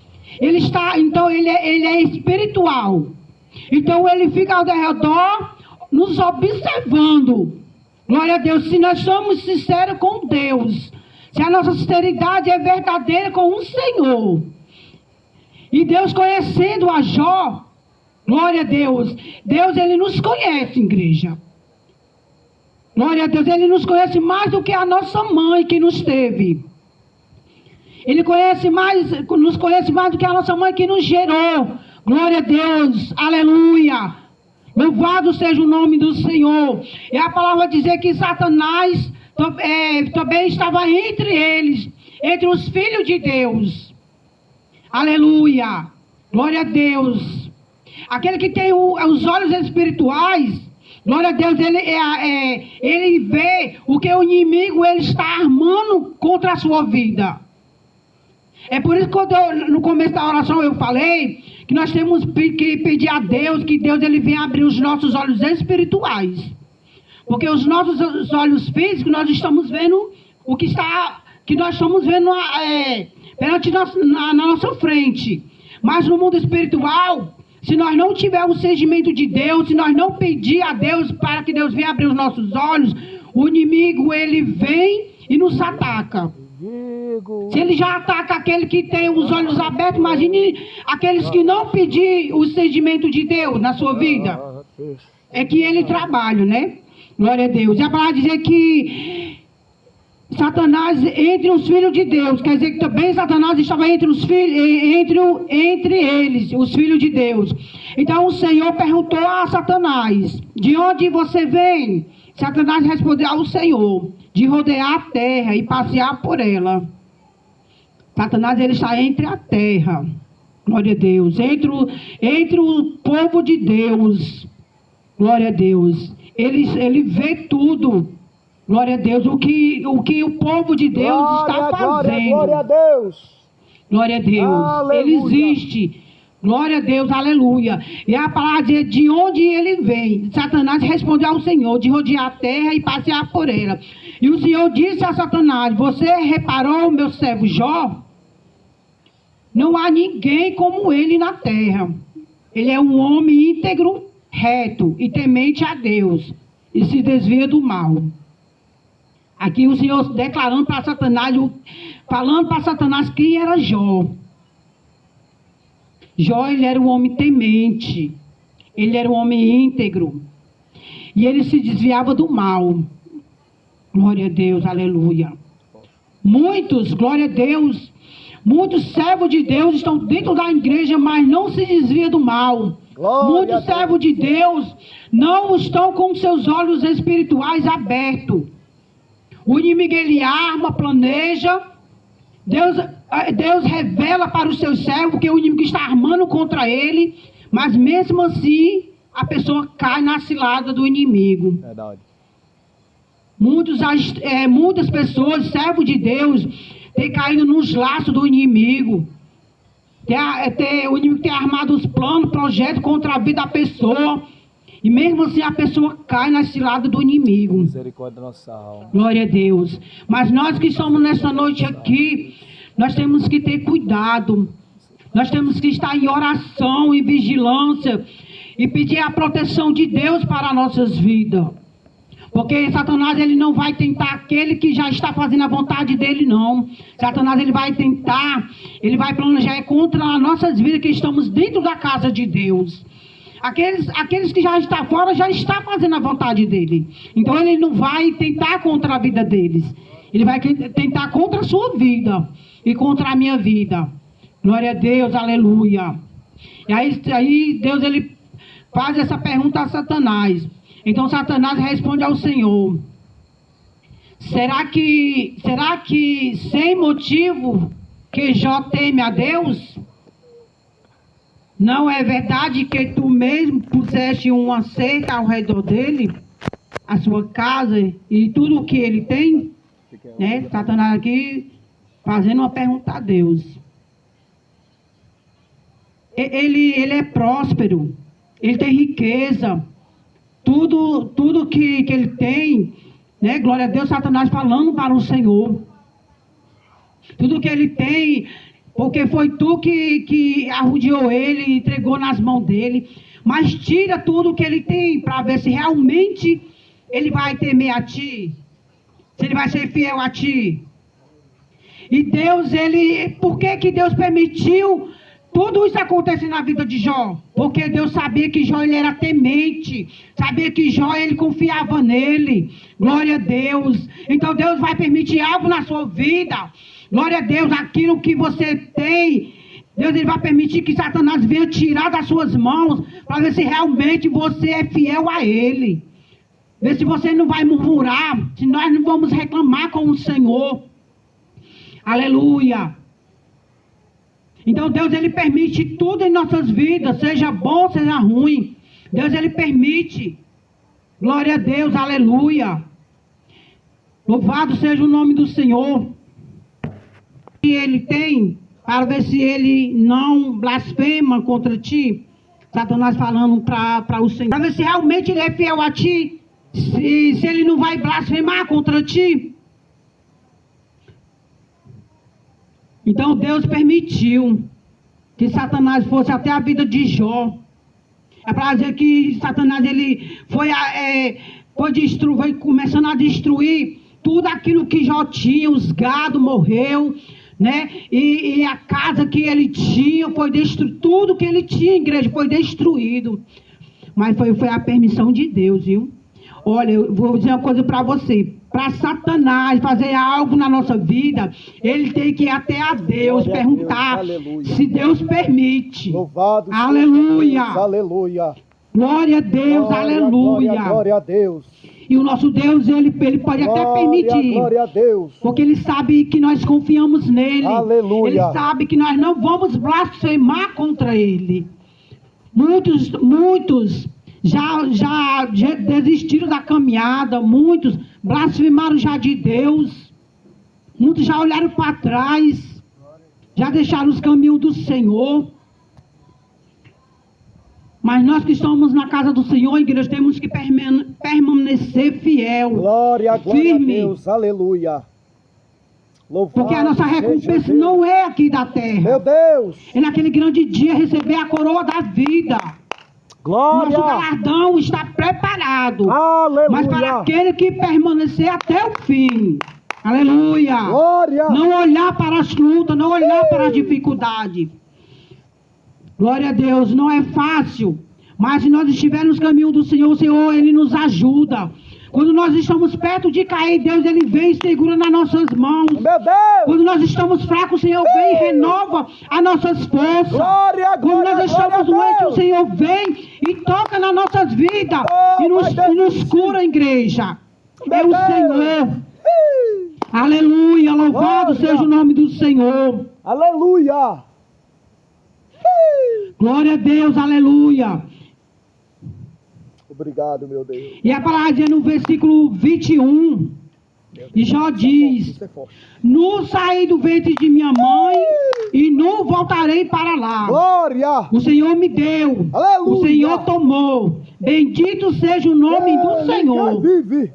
Ele está, então ele é espiritual. Então ele fica ao derredor nos observando. Glória a Deus. Se nós somos sinceros com Deus, se a nossa sinceridade é verdadeira com o Senhor. E Deus conhecendo a Jó, glória a Deus. Deus ele nos conhece, igreja. Glória a Deus, Ele nos conhece mais do que a nossa mãe que nos teve. Ele nos conhece mais do que a nossa mãe que nos gerou. Glória a Deus, aleluia. Louvado seja o nome do Senhor. E a palavra dizer que Satanás também estava entre eles, entre os filhos de Deus. Aleluia, glória a Deus. Aquele que tem os olhos espirituais, glória a Deus, ele vê o que o inimigo ele está armando contra a sua vida. É por isso que no começo da oração eu falei que nós temos que pedir a Deus que Deus ele venha abrir os nossos olhos espirituais. Porque os nossos olhos físicos nós estamos vendo o que nós estamos vendo perante na nossa frente. Mas no mundo espiritual, se nós não tivermos o sentimento de Deus, se nós não pedir a Deus para que Deus venha abrir os nossos olhos, o inimigo ele vem e nos ataca. Se ele já ataca aquele que tem os olhos abertos, imagine aqueles que não pedir o sentimento de Deus na sua vida. É que ele trabalha, né? Glória a Deus. E a palavra dizer que Satanás entre os filhos de Deus, quer dizer que também Satanás estava entre os filhos, entre eles, os filhos de Deus. Então o Senhor perguntou a Satanás: de onde você vem? Satanás respondeu ao Senhor: de rodear a terra e passear por ela. Satanás ele está entre a terra, glória a Deus, entre o povo de Deus, glória a Deus. Ele vê tudo. Glória a Deus, o que o povo de Deus está fazendo. Glória a Deus. Glória a Deus. Aleluia. Ele existe. Glória a Deus, aleluia. E a palavra diz de onde ele vem. Satanás respondeu ao Senhor: de rodear a terra e passear por ela. E o Senhor disse a Satanás: você reparou, meu servo Jó? Não há ninguém como ele na terra. Ele é um homem íntegro, reto e temente a Deus, e se desvia do mal. Aqui o Senhor declarando para Satanás, falando para Satanás quem era Jó. Jó, ele era um homem temente. Ele era um homem íntegro. E ele se desviava do mal. Glória a Deus, aleluia. Muitos, glória a Deus, muitos servos de Deus estão dentro da igreja, mas não se desviam do mal. Muitos servos de Deus não estão com seus olhos espirituais abertos. O inimigo, ele arma, planeja. Deus revela para os seus servos que o inimigo está armando contra ele, mas mesmo assim a pessoa cai na cilada do inimigo. Verdade. Muitas pessoas, servos de Deus, têm caído nos laços do inimigo. O inimigo tem armado os planos, projetos contra a vida da pessoa. E mesmo assim a pessoa cai na cilada do inimigo. Misericórdia da nossa alma. Glória a Deus. Mas nós que estamos nessa noite aqui, nós temos que ter cuidado. Nós temos que estar em oração e vigilância e pedir a proteção de Deus para as nossas vidas. Porque Satanás, ele não vai tentar aquele que já está fazendo a vontade dele, não. Satanás, ele vai tentar, ele vai planejar contra as nossas vidas que estamos dentro da casa de Deus. Aqueles que já estão fora, já está fazendo a vontade dele. Então ele não vai tentar contra a vida deles. Ele vai tentar contra a sua vida e contra a minha vida. Glória a Deus, aleluia. E aí Deus, ele faz essa pergunta a Satanás. Então Satanás responde ao Senhor: será que sem motivo que Jó teme a Deus? Não é verdade que tu mesmo puseste uma cerca ao redor dele, a sua casa e tudo o que ele tem? Né? Satanás aqui fazendo uma pergunta a Deus. Ele é próspero, ele tem riqueza, tudo que ele tem, né? Glória a Deus, Satanás falando para o Senhor. Tudo que ele tem, porque foi tu que arrodeou ele e entregou nas mãos dele. Mas tira tudo que ele tem para ver se realmente ele vai temer a ti. Se ele vai ser fiel a ti. E Deus, por que Deus permitiu tudo isso acontecer na vida de Jó? Porque Deus sabia que Jó, ele era temente. Sabia que Jó, ele confiava nele. Glória a Deus. Então Deus vai permitir algo na sua vida. Glória a Deus, aquilo que você tem, Deus, ele vai permitir que Satanás venha tirar das suas mãos, para ver se realmente você é fiel a ele. Ver se você não vai murmurar, se nós não vamos reclamar com o Senhor. Aleluia. Então Deus, ele permite tudo em nossas vidas, seja bom, seja ruim. Deus, ele permite. Glória a Deus, aleluia. Louvado seja o nome do Senhor. Que ele tem, para ver se ele não blasfema contra ti. Satanás falando para o Senhor, para ver se realmente ele é fiel a ti, se ele não vai blasfemar contra ti. Então Deus permitiu que Satanás fosse até a vida de Jó. É para dizer que Satanás, ele foi começando a destruir tudo aquilo que Jó tinha. Os gados morreu, né? E a casa que ele tinha foi destruída. Tudo que ele tinha, igreja, foi destruído. Mas foi a permissão de Deus, viu? Olha, eu vou dizer uma coisa para você. Para Satanás fazer algo na nossa vida, ele tem que ir até a Deus, perguntar se Deus permite. Louvado aleluia. Deus, aleluia. Glória a Deus, Glória, aleluia. glória a Deus. E o nosso Deus, ele pode até permitir. Glória a Deus. Porque ele sabe que nós confiamos nele. Aleluia. Ele sabe que nós não vamos blasfemar contra ele. Muitos já desistiram da caminhada. Muitos blasfemaram já de Deus. Muitos já olharam para trás. Já deixaram os caminhos do Senhor. Mas nós que estamos na casa do Senhor, igreja, temos que permanecer fiel. Glória firme, a Deus, aleluia. Louvado porque a nossa recompensa não é aqui da terra. Meu Deus. É naquele grande dia receber a coroa da vida. Glória! Nosso galardão está preparado. Mas para Aleluia! aquele que permanecer até o fim. Aleluia! Glória! Não olhar para as lutas, não olhar para as dificuldades. Glória a Deus, não é fácil. Mas se nós estivermos no caminho do Senhor, o Senhor, Ele nos ajuda. Quando nós estamos perto de cair, Deus, Ele vem e segura nas nossas mãos. Meu Deus! Quando nós estamos fracos, o Senhor vem e renova as nossas forças. Glória, Quando glória, nós estamos glória a doentes, o Deus! Senhor vem e toca nas nossas vidas. Oh, E nos, Pai Deus. nos cura, igreja. Meu É o Deus. Senhor. Aleluia, louvado Glória. seja o nome do Senhor. Aleluia! Glória a Deus, aleluia. Obrigado, meu Deus. E a palavra diz no versículo 21, e Jó diz: Isso é forte. Nu saí do ventre de minha mãe e nu voltarei para lá. Glória! O Senhor me deu, Aleluia. o Senhor tomou. Bendito seja o nome do Senhor. Vive!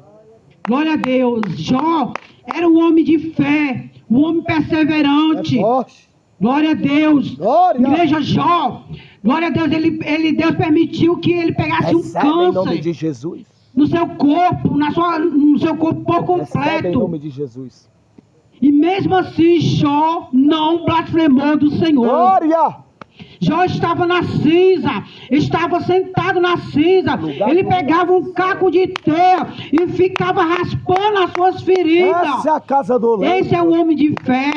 Glória a Deus. Jó era um homem de fé, um homem É perseverante. forte. Glória a Deus. Glória! Igreja Jó, glória a Deus, Deus permitiu que ele pegasse um Recebe em nome câncer de Jesus. no seu corpo, no seu corpo por Recebe em completo. nome de Jesus. E mesmo assim, Jó não blasfemou do Senhor. Glória! Jó estava na cinza, estava sentado na cinza. Ele pegava um caco de teia e ficava raspando as suas feridas. Essa é a casa do leite. Esse é o homem de fé.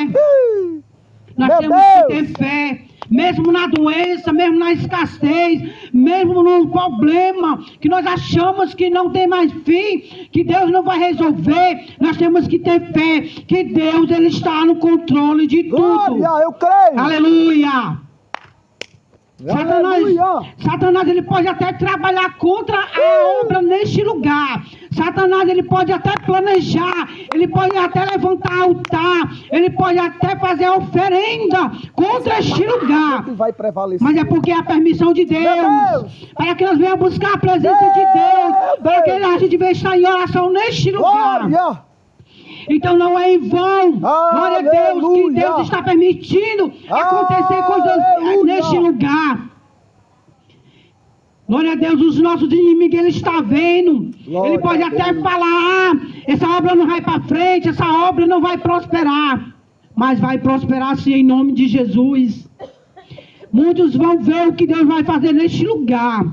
Nós Meu temos Deus! que ter fé. Mesmo na doença, mesmo na escassez, mesmo no problema que nós achamos que não tem mais fim, que Deus não vai resolver, nós temos que ter fé que Deus, Ele está no controle de tudo. Glória, eu creio. Aleluia! Aleluia. Satanás, ele pode até trabalhar contra a obra neste lugar. Satanás, ele pode até planejar, ele pode até levantar altar, ele pode até fazer oferenda contra este lugar. Que vai prevalecer. Mas é porque é a permissão de Deus, Deus. para que nós venhamos buscar a presença de Deus, para que a gente venha estar em oração neste lugar. Glória. Então não é em vão, glória a Deus, que Aleluia. Deus está permitindo acontecer coisas Aleluia. neste lugar. Glória a Deus, os nossos inimigos, Ele está vendo. Glória Ele pode a até Deus. falar, essa obra não vai para frente, essa obra não vai prosperar. Mas vai prosperar sim, em nome de Jesus. Muitos vão ver o que Deus vai fazer neste lugar.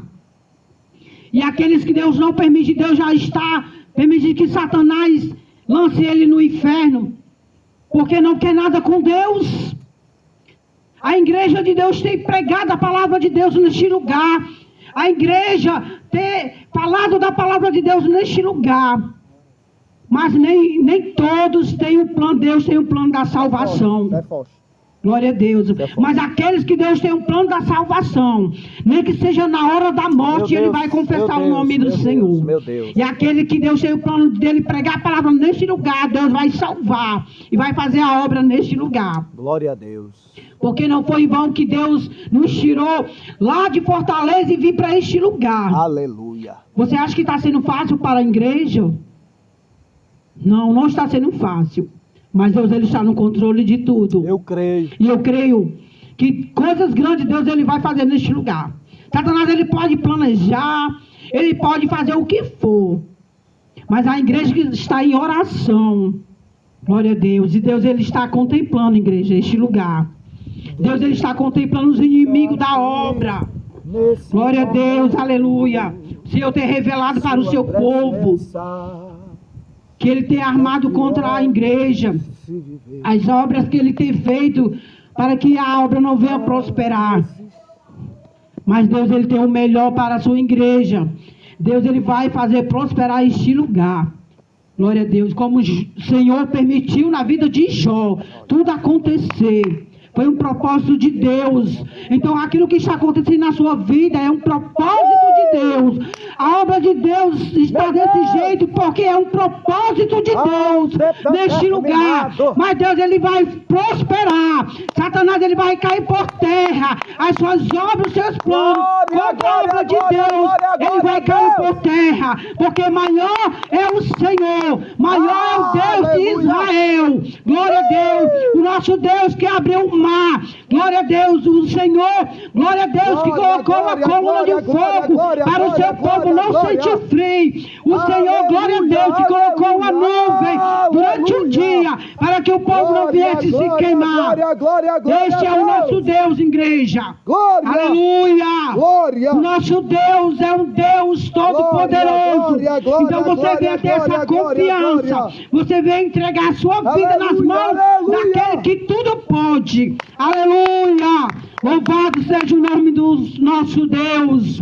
E aqueles que Deus não permite, Deus já está permitindo que Satanás lance ele no inferno, porque não quer nada com Deus. A igreja de Deus tem pregado a palavra de Deus neste lugar. A igreja tem falado da palavra de Deus neste lugar. Mas nem todos têm o plano, Deus tem o plano da salvação. É forte. Glória a Deus. Mas aqueles que Deus tem um plano da salvação, nem que seja na hora da morte, Meu ele Deus, vai confessar meu o nome do Deus, Senhor. meu Deus. E aquele que Deus tem o plano dele pregar a palavra neste lugar, Deus vai salvar e vai fazer a obra neste lugar. Glória a Deus. Porque não foi em vão que Deus nos tirou lá de Fortaleza e vir para este lugar. Aleluia. Você acha que está sendo fácil para a igreja? Não, não está sendo fácil. Mas Deus, Ele está no controle de tudo. Eu creio. E eu creio que coisas grandes Deus, Ele vai fazer neste lugar. Satanás, ele pode planejar, ele pode fazer o que for. Mas a igreja que está em oração, glória a Deus. E Deus, Ele está contemplando, igreja, este lugar. Deus, Ele está contemplando os inimigos da obra. Nesse Glória a Deus, aleluia. O Senhor tem revelado para o seu povo que Ele tem armado contra a igreja. As obras que Ele tem feito para que a obra não venha prosperar. Mas Deus, Ele tem o melhor para a sua igreja. Deus, Ele vai fazer prosperar este lugar. Glória a Deus. Como o Senhor permitiu na vida de Jó tudo acontecer. Foi um propósito de Deus. Então aquilo que está acontecendo na sua vida é um propósito de Deus. A obra de Deus está desse jeito porque é um propósito de Deus neste lugar. Mas Deus, ele vai prosperar. Satanás, ele vai cair por terra. As suas obras, os seus planos contra a obra de Deus, ele vai cair por terra. Porque maior é o Senhor, maior é o Deus de Israel. Glória a Deus, o nosso Deus que abriu o mar. Glória a Deus, o Senhor, glória a Deus que colocou uma coluna de fogo para o seu povo não sentir frio. O Senhor, glória a Deus, que colocou uma nuvem durante o dia para que o povo não viesse se queimar. Este é o nosso Deus, igreja. Aleluia. O nosso Deus é um Deus todo-poderoso. Então você vem ter essa confiança. Você vem entregar a sua vida nas mãos daquele que tudo pode. Aleluia. Louvado seja o nome do nosso Deus.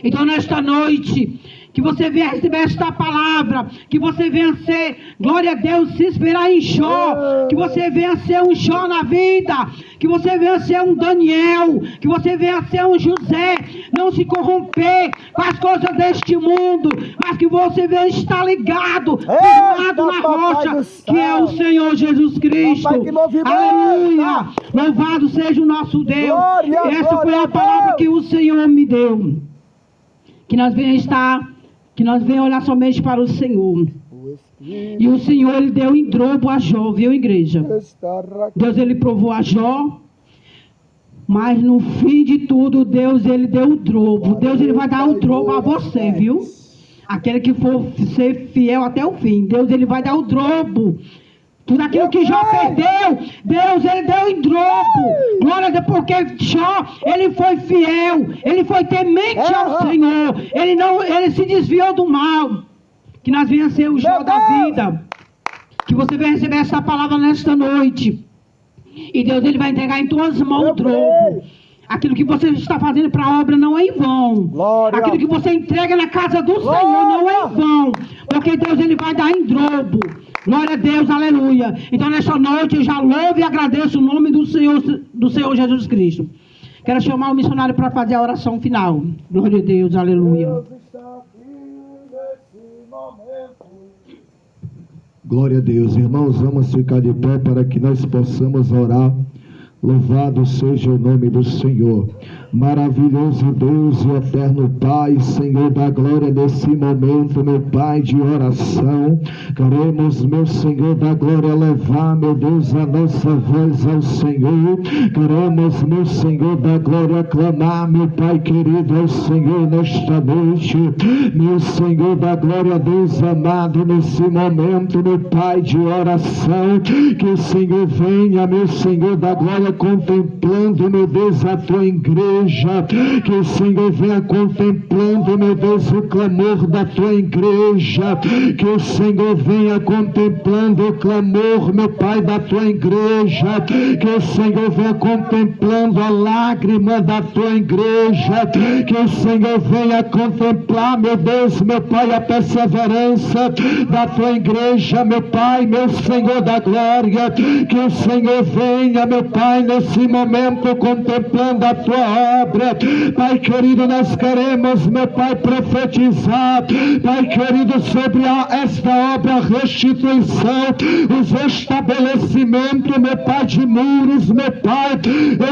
Então nesta noite, que você venha receber esta palavra, que você venha ser, glória a Deus, se inspirar em Jó, que você venha ser um Jó na vida, que você venha ser um Daniel, que você venha ser um José, não se corromper com as coisas deste mundo, mas que você venha estar ligado, firmado na rocha, que é o Senhor Jesus Cristo. Aleluia! Louvado seja o nosso Deus. Essa foi a palavra que o Senhor me deu. Que nós venhamos olhar somente para o Senhor. E o Senhor, ele deu em dobro a Jó, viu, igreja? Deus, ele provou a Jó, mas no fim de tudo, Deus, ele deu o dobro. Deus, ele vai dar o dobro a você, viu? Aquele que for ser fiel até o fim, Deus, ele vai dar o dobro. Tudo aquilo que Jó perdeu, Deus, ele deu em dobro. Glória a Deus, porque Jó, ele foi fiel, ele foi temente ao Senhor. Ele se desviou do mal. Que nós venhamos ser o Jó da vida. Que você venha receber essa palavra nesta noite. E Deus, ele vai entregar em tuas mãos o dobro. Aquilo que você está fazendo para a obra não é em vão. Aquilo que você entrega na casa do Senhor não é em vão. Porque Deus, ele vai dar em dobro. Glória a Deus, aleluia. Então nesta noite eu já louvo e agradeço o nome do Senhor Jesus Cristo. Quero chamar o missionário para fazer a oração final. Glória a Deus, aleluia. Glória a Deus. Irmãos, vamos ficar de pé para que nós possamos orar. Louvado seja o nome do Senhor. Maravilhoso Deus e eterno Pai, Senhor da glória, nesse momento, meu Pai, de oração, queremos, meu Senhor da glória, levar, meu Deus, a nossa voz ao Senhor. Queremos, meu Senhor da glória, clamar, meu Pai querido, ao Senhor nesta noite. Meu Senhor da glória, Deus amado, nesse momento, meu Pai, de oração, que o Senhor venha, meu Senhor da glória, contemplando, meu Deus, a tua igreja, que o Senhor venha contemplando, meu Deus, o clamor da tua igreja, que o Senhor venha contemplando o clamor, meu Pai, da tua igreja, que o Senhor venha contemplando a lágrima da tua igreja, que o Senhor venha contemplar, meu Deus, meu Pai, a perseverança da tua igreja, meu Pai, meu Senhor da glória, que o Senhor venha, meu Pai, nesse momento contemplando a tua obra. Pai querido, nós queremos, meu Pai, profetizar, Pai querido, sobre esta obra, a restituição, os estabelecimentos, meu Pai, de muros, meu Pai,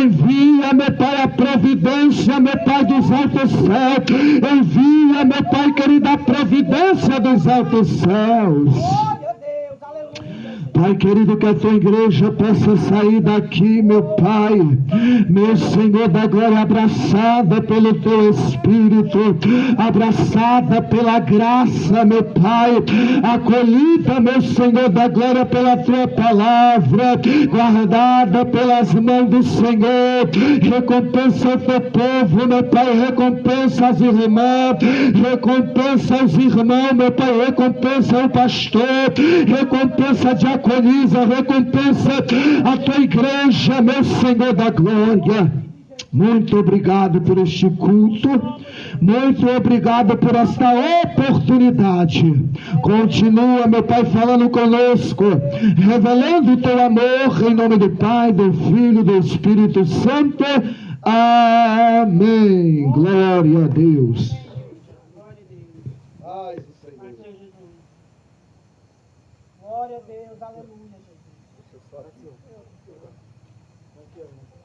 envia, meu Pai, a providência, meu Pai, dos altos céus, envia, meu Pai querido, a providência dos altos céus. Pai querido, que a tua igreja possa sair daqui, meu Pai, meu Senhor da glória, abraçada pelo teu Espírito, abraçada pela graça, meu Pai, acolhida, meu Senhor da glória, pela tua palavra, guardada pelas mãos do Senhor. Recompensa o teu povo, meu Pai, recompensa as irmãs, recompensa os irmãos, meu Pai, recompensa o pastor, recompensa a diaconisa, recompensa a tua igreja, meu Senhor da glória. Muito obrigado por este culto, muito obrigado por esta oportunidade. Continua, meu Pai, falando conosco, revelando o teu amor, em nome do Pai, do Filho e do Espírito Santo. Amém. Glória a Deus. Paz do Senhor. Paz do Senhor Jesus. Glória a Deus, aleluia, Jesus. Deixa eu só aqui, ó. Aqui, ó.